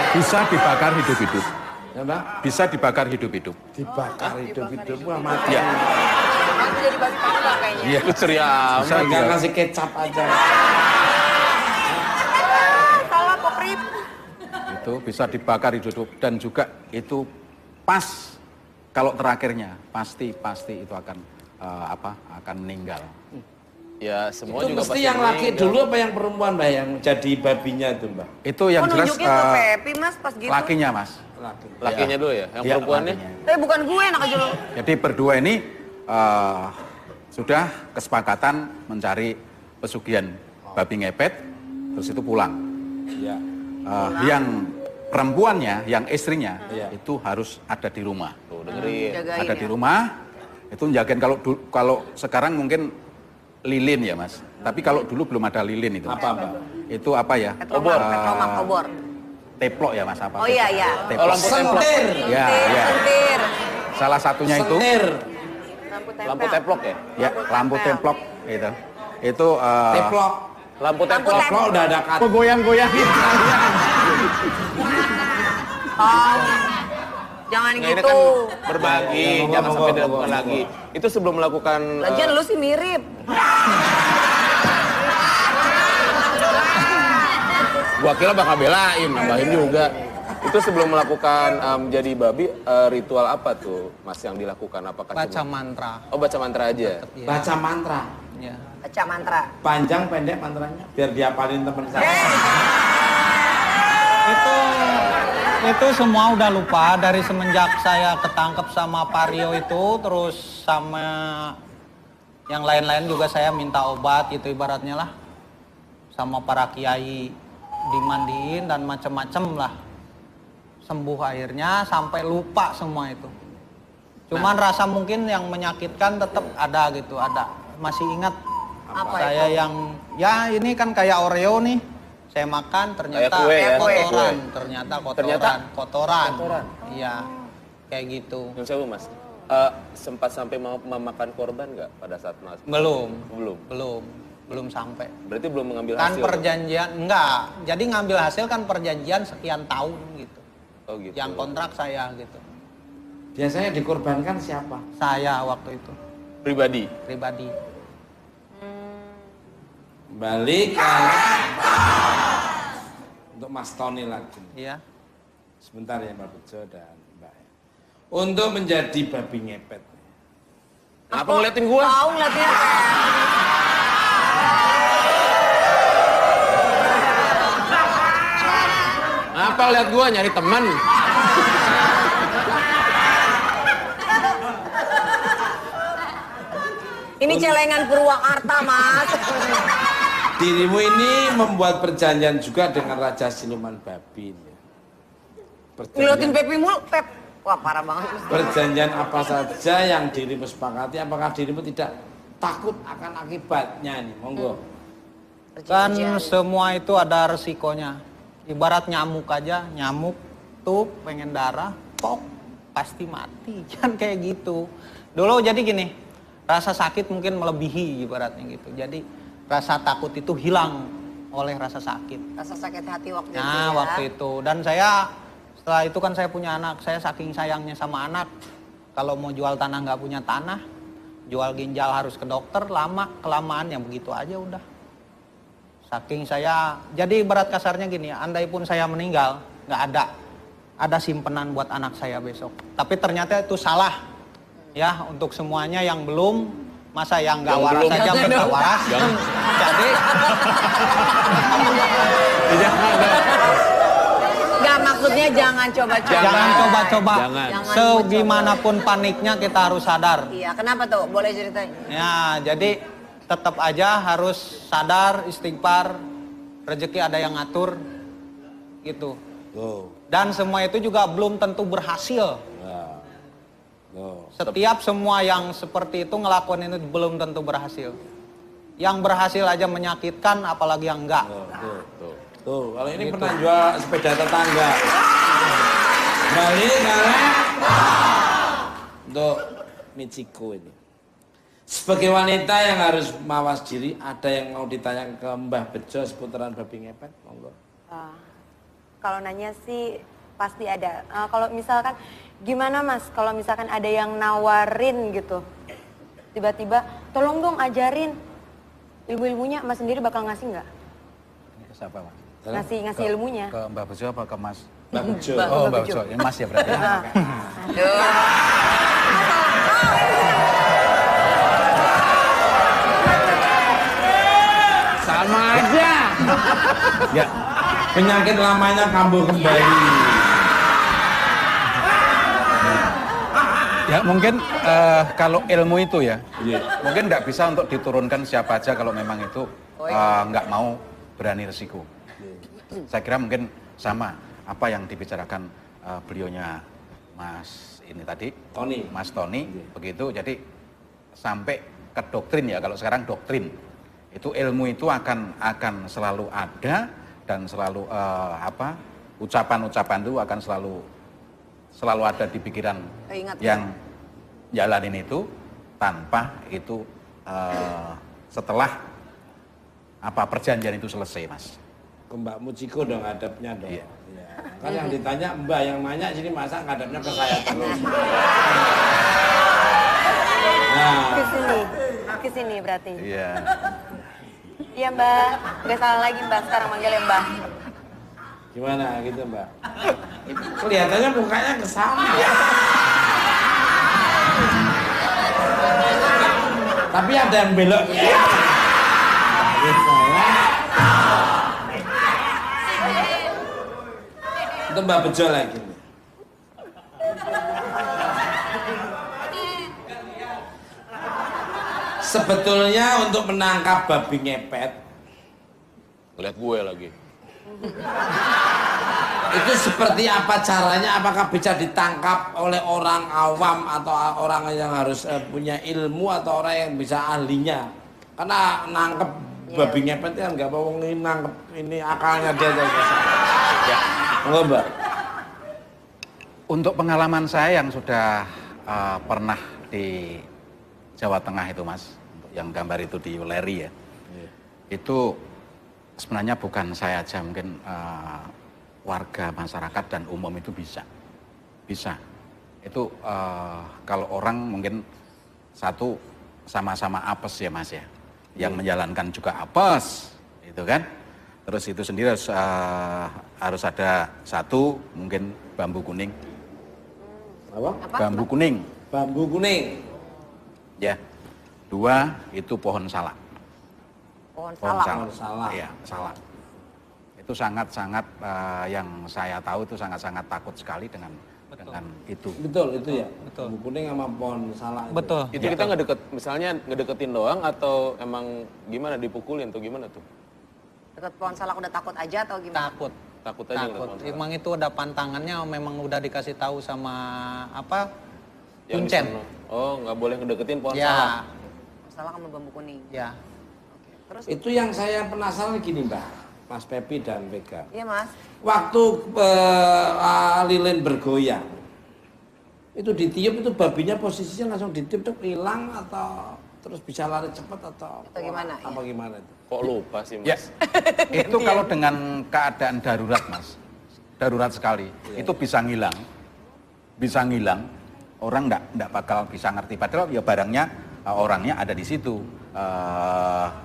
bisa dibakar hidup-hidup. Ya Mbah? Bisa dibakar hidup-hidup. Dibakar hidup-hidup. Wah mati. Ya. Aku jadi babi panggang kayaknya. Iya. Lu ceria Bisa amat. Tinggal juga. kasih kecap aja. Salah pokrip. Itu bisa dibakar hidup dan juga itu pas kalau terakhirnya pasti itu akan akan meninggal. Ya semua Itu juga mesti yang laki meninggal. dulu apa yang perempuan Mbah yang jadi babinya itu Mbah? Itu yang Kok jelas nunjuknya ke Pepi Mas pas gitu? lakinya Mas. Laki. Lakinya dulu ya, yang Ya, perempuannya. lakinya. Tapi bukan gue enak aja lo. Jadi berdua ini sudah kesepakatan mencari pesugihan babi ngepet, terus itu pulang. Ya. Yang perempuannya, yang istrinya Iya. itu harus ada di rumah. Tuh dengerin. Jagain Ada ya. di rumah, itu jagain kalau sekarang mungkin lilin ya Mas. Tapi kalau dulu belum ada lilin itu. Apa Mbah? Itu apa ya? Petromak, obor. Teplok ya Mas apa? Oh iya, iya. Teplok. Oh, lampu teplok. Sentir. Ya, ya. Sentir. Salah satunya itu Sentir. Lampu teplok ya? ya lampu templok gitu. Itu Teplok. Lampu teplok. teplok. Teplok udah ada kata. goyang-goyangin. Jangan Nah, ini gitu. kan berbagi, Ya, jangan sampai bawa. dilakukan lagi. Itu sebelum melakukan Lagian lu sih mirip. gua kira bakal belain, nambahin juga. Itu sebelum melakukan jadi babi, ritual apa tuh Mas yang dilakukan? Apakah Baca cuma- mantra. Oh baca mantra aja. Iya. Baca mantra. Ya. Baca mantra. Panjang pendek mantranya biar diapalin temen saya. Itu semua udah lupa dari semenjak saya ketangkep sama Pario itu, terus sama yang lain-lain juga saya minta obat gitu ibaratnya lah. Sama para kiai dimandiin dan macem-macem lah. Sembuh akhirnya sampai lupa semua itu. Cuman rasa mungkin yang menyakitkan tetap ada gitu, ada. Masih ingat Apa saya itu? yang ya ini kan kayak Oreo nih. Saya makan ternyata Kayak kue ya? kotoran, Kue. ternyata Ternyata? kotoran. Iya. Kayak gitu. Yang saya Mas, sempat sampai mau memakan korban nggak pada saat Mas? Belum. Belum. Belum sampai. Berarti belum mengambil Kan hasil. perjanjian enggak. Jadi ngambil hasil kan perjanjian sekian tahun gitu. Oh gitu. Yang kontrak saya gitu. Biasanya dikorbankan siapa? Saya waktu itu Pribadi. pribadi. Balik untuk Mas Tony lagi. Iya. Sebentar ya Mbak Bejo dan Mbak. Untuk menjadi babi ngepet. Apa ngeliatin gua? Tahu ngeliatin. Apa lihat gua nyari teman? Ini celengan Purwakarta, Mas. Dirimu ini membuat perjanjian juga dengan Raja Siluman Babi. Ngeliatin Pepi mulu, Pep. Wah, parah banget. Perjanjian apa saja yang dirimu sepakati, apakah dirimu tidak takut akan akibatnya ini? Monggo. Kan semua itu ada resikonya. Ibarat nyamuk aja, nyamuk tuh pengen darah, pok pasti mati. Kan kayak gitu. Dulu jadi gini, rasa sakit mungkin melebihi ibaratnya gitu. Jadi rasa takut itu hilang oleh rasa sakit. Rasa sakit hati waktu itu Nah ya. waktu itu, dan saya setelah itu kan saya punya anak, saya saking sayangnya sama anak. Kalau mau jual tanah nggak punya tanah, jual ginjal harus ke dokter, kelamaan yang begitu aja udah. Saking saya, jadi ibarat kasarnya gini, andai pun saya meninggal, nggak ada simpenan buat anak saya besok. Tapi ternyata itu salah, ya untuk semuanya yang belum, masa yang nggak Yang waras belum. saja minta waras. Jadi maksudnya jangan coba-coba. Jangan coba-coba. Jangan. Segimanapun paniknya kita harus sadar. Iya, kenapa tuh? Boleh ceritain? Ya, jadi tetap aja harus sadar, istighfar, rezeki ada yang ngatur, gitu. Tuh. Dan semua itu juga belum tentu berhasil. Nah. Tuh. Setiap semua yang seperti itu ngelakuin itu belum tentu berhasil. Yang berhasil aja menyakitkan, apalagi yang enggak. Tuh, kalau ini pernah jual sepeda tetangga. Balik, karek. Untuk Michiko ini. Sebagai wanita yang harus mawas diri, ada yang mau ditanya ke Mbah Bejo seputaran babi ngepet? Monggo. Kalau nanya sih pasti ada. Kalau misalkan gimana Mas? Kalau misalkan ada yang nawarin gitu, tiba-tiba tolong dong ajarin ilmu-ilmunya, Mas sendiri bakal ngasih nggak? Ini ke siapa, Mas? Ngasih ilmunya. Ke Mbak Bejo apa ke Mas? Mbah Bejo. Oh, Mbak Bejo. Ini Mas ya berarti. Aduh. Sama aja. Ya, Penyakit lamanya kambuh kembali. ya mungkin kalau ilmu itu ya, Iya. mungkin nggak bisa untuk diturunkan siapa aja kalau memang itu nggak mau berani resiko. Saya kira mungkin sama apa yang dibicarakan beliaunya Mas ini tadi, Tony. Mas Tony, begitu. Jadi sampai ke doktrin ya, kalau sekarang doktrin itu ilmu itu akan selalu ada dan selalu ucapan-ucapan itu akan selalu ada di pikiran yang jalanin itu tanpa itu setelah perjanjian itu selesai, Mas. Ke Mbak Muciko dong ngadepnya dong. Iya. Ya. Kan yang ditanya Mbak, yang nanya sini masa ngadepnya ke saya terus. Nah, Ke sini berarti. Iya. Iya Mbak, nggak salah lagi Mbak, sekarang manggilnya Mbak. gimana gitu Mbak? Kelihatannya mukanya ke sana. Tapi ada yang belok. Itu Mbak Bejo lagi nih. Sebetulnya untuk menangkap babi ngepet, Lihat gue lagi. itu seperti apa caranya? Apakah bisa ditangkap oleh orang awam atau orang yang harus punya ilmu atau orang yang bisa ahlinya? Karena nangkep babi ngepet kan nggak mau nangkep ini akalnya dia aja. Ya, enggak Mbak. Untuk pengalaman saya yang sudah pernah di Jawa Tengah itu, Mas, untuk yang gambar itu di Uleri ya, itu sebenarnya bukan saya aja, mungkin warga masyarakat dan umum itu bisa. Itu kalau orang mungkin satu sama-sama apes ya Mas ya, yang menjalankan juga apes, itu kan. Terus itu sendiri harus ada satu mungkin bambu kuning. Apa? Bambu kuning. Bambu kuning. Ya. Dua itu pohon salak. Pohon Pohon salak. salak. Iya, salak. Itu sangat-sangat yang saya tahu itu sangat-sangat takut sekali dengan itu. Betul itu ya. Betul. Bambu kuning sama pohon salak. Itu. Betul. Itu kita misalnya ngedeketin doang atau emang gimana dipukulin tuh gimana tuh? Dekat pohon salak udah takut aja atau gimana? Takut aja ngeliat Takut. pohon salak. Emang itu ada pantangannya, memang udah dikasih tahu sama apa? Yang Kuncen. di sono. Oh, nggak boleh ngedeketin pohon salak. Ya, Pohon salak sama bambu kuning. ya. Terus? Itu yang saya penasaran gini Mbak, Mas Pepi dan Vega. Iya Mas. Waktu lilin bergoyang, itu ditiup itu babinya posisinya langsung ditiup tuh hilang atau terus bisa lari cepat atau gimana, Apa gimana itu? Kok lupa sih Ya. Mas? Itu kalau dengan keadaan darurat, Mas. Darurat sekali. Itu bisa ngilang. Orang enggak bakal bisa ngerti, padahal ya barangnya orangnya ada di situ.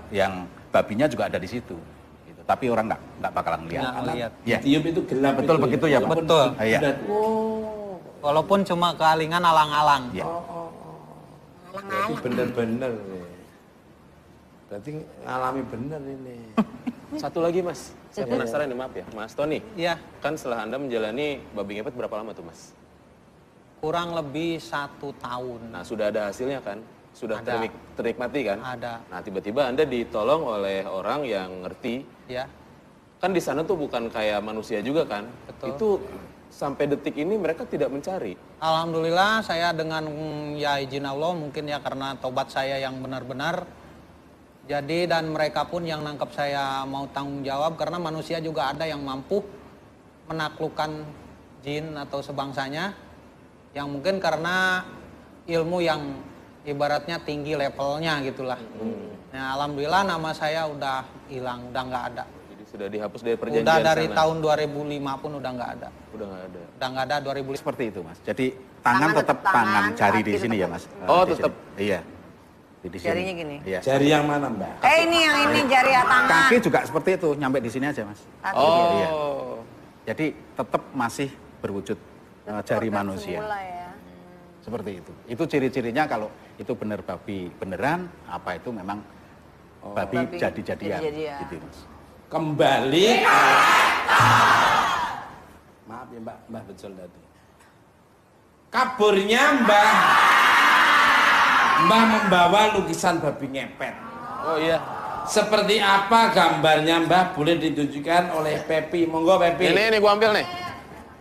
Yang babinya juga ada di situ. Gitu. Tapi orang enggak bakalan lihat. Nggak lihat. Ya. Ditiup itu gelap. Betul itu begitu ya, Pak? Betul. Iya. Oh, Walaupun cuma kealingan alang-alang. Ya. berarti bener-bener nih. Berarti ngalami bener ini. Satu lagi Mas, saya penasaran nih, maaf ya, Mas Tony. Iya, Kan setelah Anda menjalani babi ngepet berapa lama tuh Mas? kurang lebih 1 tahun. Nah sudah ada hasilnya kan? Sudah Ada. ternikmati kan? Ada, Nah tiba-tiba Anda ditolong oleh orang yang ngerti. ya. Kan di sana tuh bukan kayak manusia juga kan? Betul. Itu sampai detik ini mereka tidak mencari. Alhamdulillah saya dengan ya izin Allah mungkin ya karena tobat saya yang benar-benar. Jadi dan mereka pun yang nangkep saya mau tanggung jawab karena manusia juga ada yang mampu menaklukkan jin atau sebangsanya yang mungkin karena ilmu yang ibaratnya tinggi levelnya gitulah. Nah alhamdulillah nama saya udah hilang, udah nggak ada. Jadi sudah dihapus dari perjanjian Udah dari sana. tahun 2005 pun udah nggak ada. Udah nggak ada. Udah nggak ada 2005. Seperti itu Mas. Jadi tangan Tangan tetap tetap tangan, tangan, jari di kaki sini tetap ya Mas. Oh, Di tetap. sini. Iya. Di sini. Jarinya gini? Iya. Jari yang mana Mbak? Ini yang ini jari tangan. Kaki juga seperti itu, nyampe di sini aja Mas. Kaki. Oh. Iya. Jadi tetap masih berwujud jari Organ manusia. semula ya. Seperti itu. Itu ciri-cirinya kalau itu benar babi beneran, apa itu memang babi Babi jadi-jadian. jadi-jadian. Gitu, Mas. Kembali. Maaf ya Mbak betul tadi. Kaburnya Mbah membawa lukisan babi ngepet. Oh iya. Seperti apa gambarnya Mbah? Boleh ditunjukkan oleh Pepi. Monggo Pepi. Ini gua ambil nih.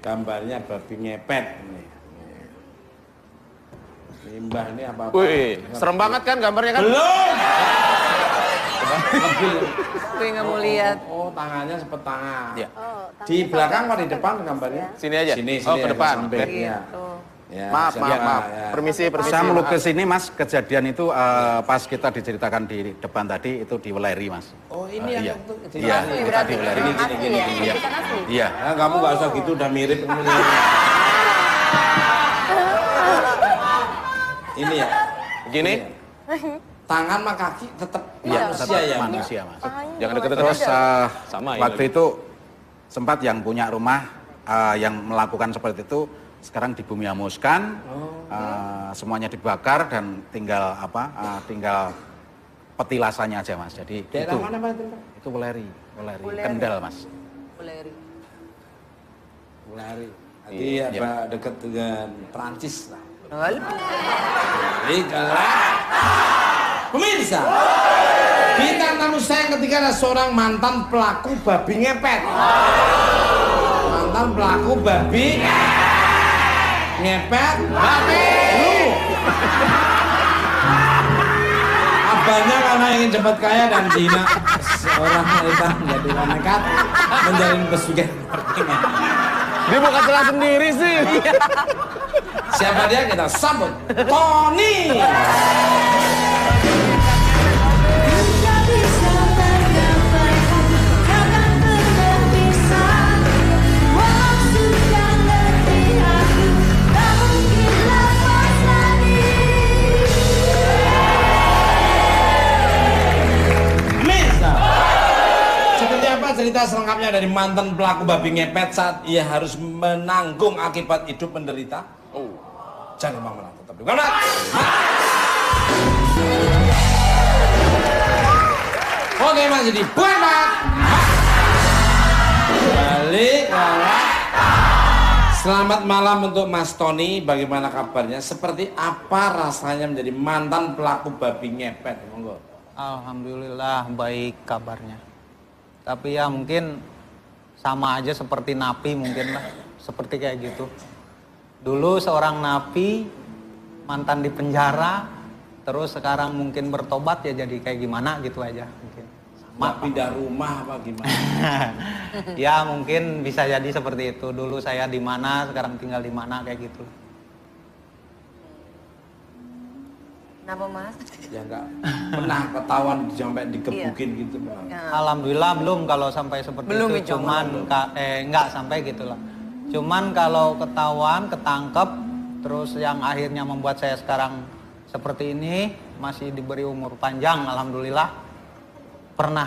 Gambarnya babi ngepet. Ini Mbah ini apa-apa. Wih, serem banget kan gambarnya kan? Belum. Gue nggak mau lihat. Oh, tangannya seperti tangan. Iya. Oh, Di belakang apa di depan gambarnya? Sini aja. Sini, Oh, ke aja, depan. samping. Oke. Ya. Gitu. Ya, Maaf. ya. Permisi. Saya melukis ini Mas, kejadian itu pas kita diceritakan di depan tadi itu di Weleri Mas. Oh, ini Iya. yang itu. Iya, Asli kita berarti. di Weleri. Asli ya? Iya. Lukisan asli? Iya. Nah, kamu nggak usah gitu, udah mirip ini. Ini ya. Gini. Tangan sama kaki tetap Iya, manusia tetap ya. manusia Mas. Jangan deket-deket. Terus Sama ini waktu lagi. itu sempat yang punya rumah yang melakukan seperti itu sekarang dibumiamuskan, semuanya dibakar dan tinggal tinggal petilasannya aja Mas. Jadi Daerah itu mana Pak itu? Pak? itu Weleri, Kendal Mas. Buleri. Lari. Nanti Iya. apa dekat dengan Prancis lah. Halo. Pemirsa, bintang tamu saya yang ketiga adalah seorang mantan pelaku babi ngepet. Mantan pelaku babi ngepet. Babi. Abahnya karena ingin cepat kaya dan zina seorang wanita menjadi nekat menjalin pesugihan seperti ini. Dia bukan celah sendiri sih. Siapa dia? Kita sambut Tony. Tak bisa tergapai, takkan pernah bisa. Walau sudah letih aku, tak mungkin lepas lagi. Mirsa, seperti apa cerita selengkapnya dari mantan pelaku babi ngepet saat ia harus menanggung akibat hidup menderita? Oh, jangan lupa tetap di kamar. Oke, masih di Buenak. Balik lagi. Selamat malam untuk Mas Tony. Bagaimana kabarnya? Seperti apa rasanya menjadi mantan pelaku babi ngepet? Monggo. Alhamdulillah baik kabarnya. Tapi ya mungkin sama aja seperti napi mungkin lah. Seperti kayak gitu. Dulu seorang napi, mantan di penjara, terus sekarang mungkin bertobat ya jadi kayak gimana gitu aja mungkin. Mak pindah rumah apa gimana? Ya mungkin bisa jadi seperti itu. Dulu saya di mana, sekarang tinggal di mana kayak gitu. Kenapa Mas? Ya enggak pernah ketahuan sampai digebukin gitu Pak. Alhamdulillah belum kalau sampai seperti Belum, itu. ya, Cuman enggak sampai gitulah. Cuman kalau ketahuan, ketangkep, terus yang akhirnya membuat saya sekarang seperti ini, masih diberi umur panjang, alhamdulillah. Pernah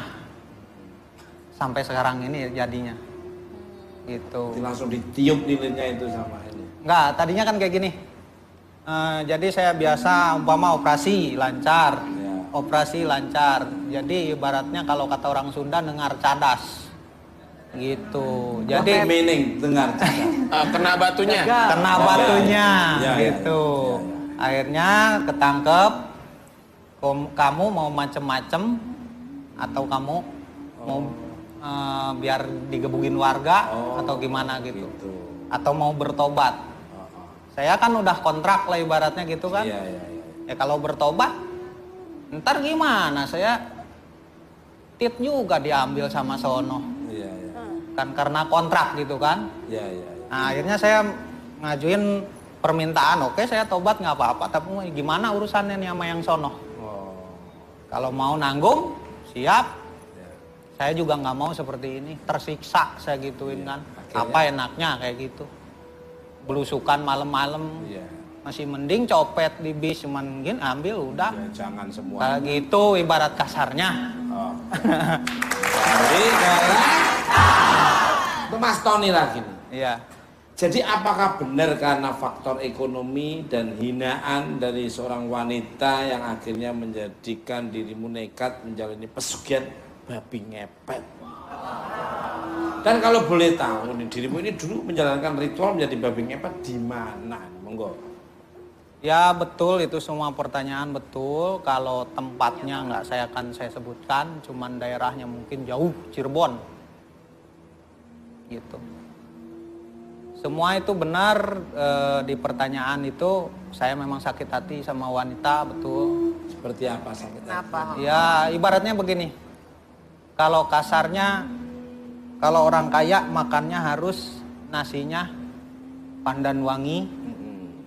sampai sekarang ini jadinya. Gitu. Jadi langsung ditiup lilinnya itu sama ini. Enggak, tadinya kan kayak gini. Jadi saya biasa umpama operasi lancar. Ya. operasi lancar. Jadi ibaratnya kalau kata orang Sunda dengar cadas. Gitu. What Jadi meaning dengar Kena batunya. kena batunya Ya, ya, gitu. Akhirnya ketangkep. Kamu mau macem-macem atau kamu mau biar digebugin warga atau gimana gitu. Atau mau bertobat. Saya kan udah kontrak lah ibaratnya gitu kan. Iya, iya, iya. Ya kalau bertobat ntar gimana, saya tit juga diambil sama sono. Iya, iya. Kan karena kontrak gitu kan. Iya, iya. Nah akhirnya saya ngajuin permintaan, oke saya tobat nggak apa-apa, tapi gimana urusannya nih sama yang sono. Kalau mau nanggung, siap. Saya juga nggak mau seperti ini, tersiksa saya gituin kan. Apa enaknya kayak gitu. Belusukan malam-malam. Iya. Masih mending copet di bis, cuman mungkin ambil udah. Ya, jangan semua. Kayak gitu ibarat kasarnya. Oh. Jadi itu Mas Tony lagi nih. Iya. Jadi apakah benar karena faktor ekonomi dan hinaan dari seorang wanita yang akhirnya menjadikan dirimu nekat menjalani pesugihan babi ngepet? Dan kalau boleh tahu nih, dirimu ini dulu menjalankan ritual menjadi babi ngepet di mana? Monggo. Ya betul, itu semua pertanyaan betul. Kalau tempatnya nggak saya sebutkan, cuman daerahnya mungkin jauh, Cirebon. Gitu. Semua itu benar, di pertanyaan itu saya memang sakit hati sama wanita, betul. Seperti apa sakit hati? Kenapa? Ya ibaratnya begini, kalau kasarnya, kalau orang kaya makannya harus nasinya pandan wangi,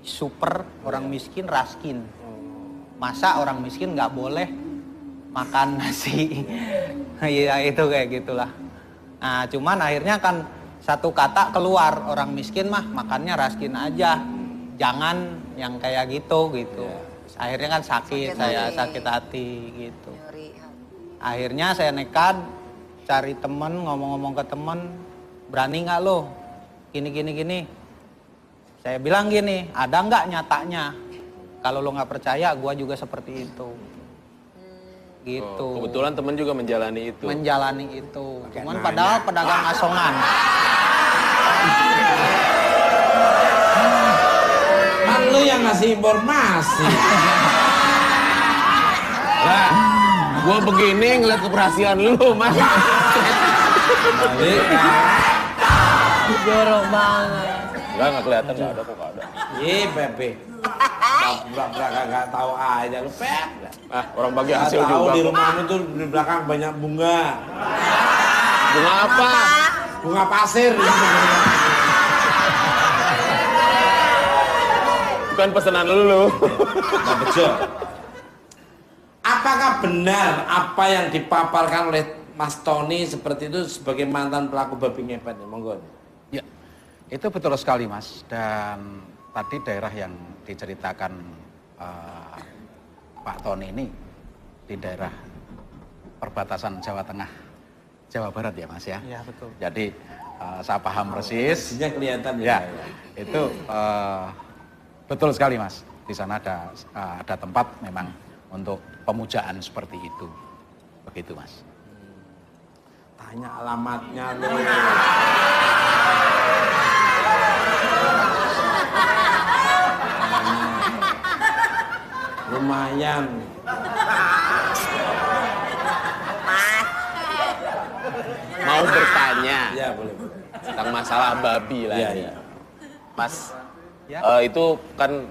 super, orang miskin raskin. Masa orang miskin nggak boleh makan nasi? Iya itu kayak gitulah. Nah cuman akhirnya kan satu kata keluar, orang miskin mah makannya raskin aja, jangan yang kayak gitu. Akhirnya kan sakit hati gitu. Akhirnya saya nekat cari temen, ngomong-ngomong ke temen, berani nggak lo gini. Saya bilang gini, ada nggak nyatanya? Kalau lo nggak percaya, gua juga seperti itu. Gitu. Kebetulan teman juga menjalani itu. Cuman padahal pedagang asongan. Kan lu yang ngasih informasi. Lah, gua begini ngeliat keberhasilan lu, Mas. Jorok banget. Enggak kelihatan, enggak ada kok, enggak ada. Ih, Pepe. Belakang nggak tahu aja lu, Pep. Ah, orang bagi Nggak hasil tahu juga. di kok. rumahmu tuh di belakang banyak bunga. Bunga apa? Bunga pasir. Bukan pesanan lu. Nah, betul. Apakah benar apa yang dipaparkan oleh Mas Tony seperti itu sebagai mantan pelaku babi ngepet? Monggo. Ya, itu betul sekali Mas. Dan tadi daerah yang diceritakan Pak Tony ini di daerah perbatasan Jawa Tengah, Jawa Barat ya Mas ya? Iya betul. Jadi saya paham persis. Isinya kelihatan Ya, itu betul sekali Mas. Di sana ada tempat memang untuk pemujaan seperti itu. Begitu Mas. Tanya alamatnya lu. Lumayan. Mau bertanya Ya boleh. tentang masalah babi lah. Iya, ini. iya. Mas, Ya. itu kan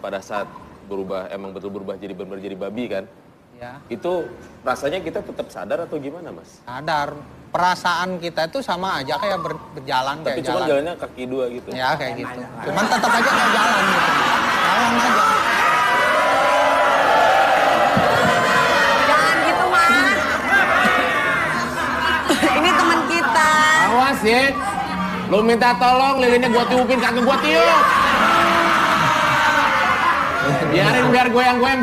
pada saat berubah, emang betul berubah jadi benar jadi babi kan? Ya. Itu rasanya kita tetap sadar atau gimana Mas? Sadar, perasaan kita itu sama aja kayak berjalan Tapi kayak cuma jalan. jalannya kaki dua gitu. Ya kayak gitu. Cuman tetap aja kayak jalan gitu. Jalan aja. Jangan gitu, Mas. Ini teman kita. Awas ya, lu minta tolong lilinnya gua tiupin kaki gua tiup. Biarin biar goyang-goyang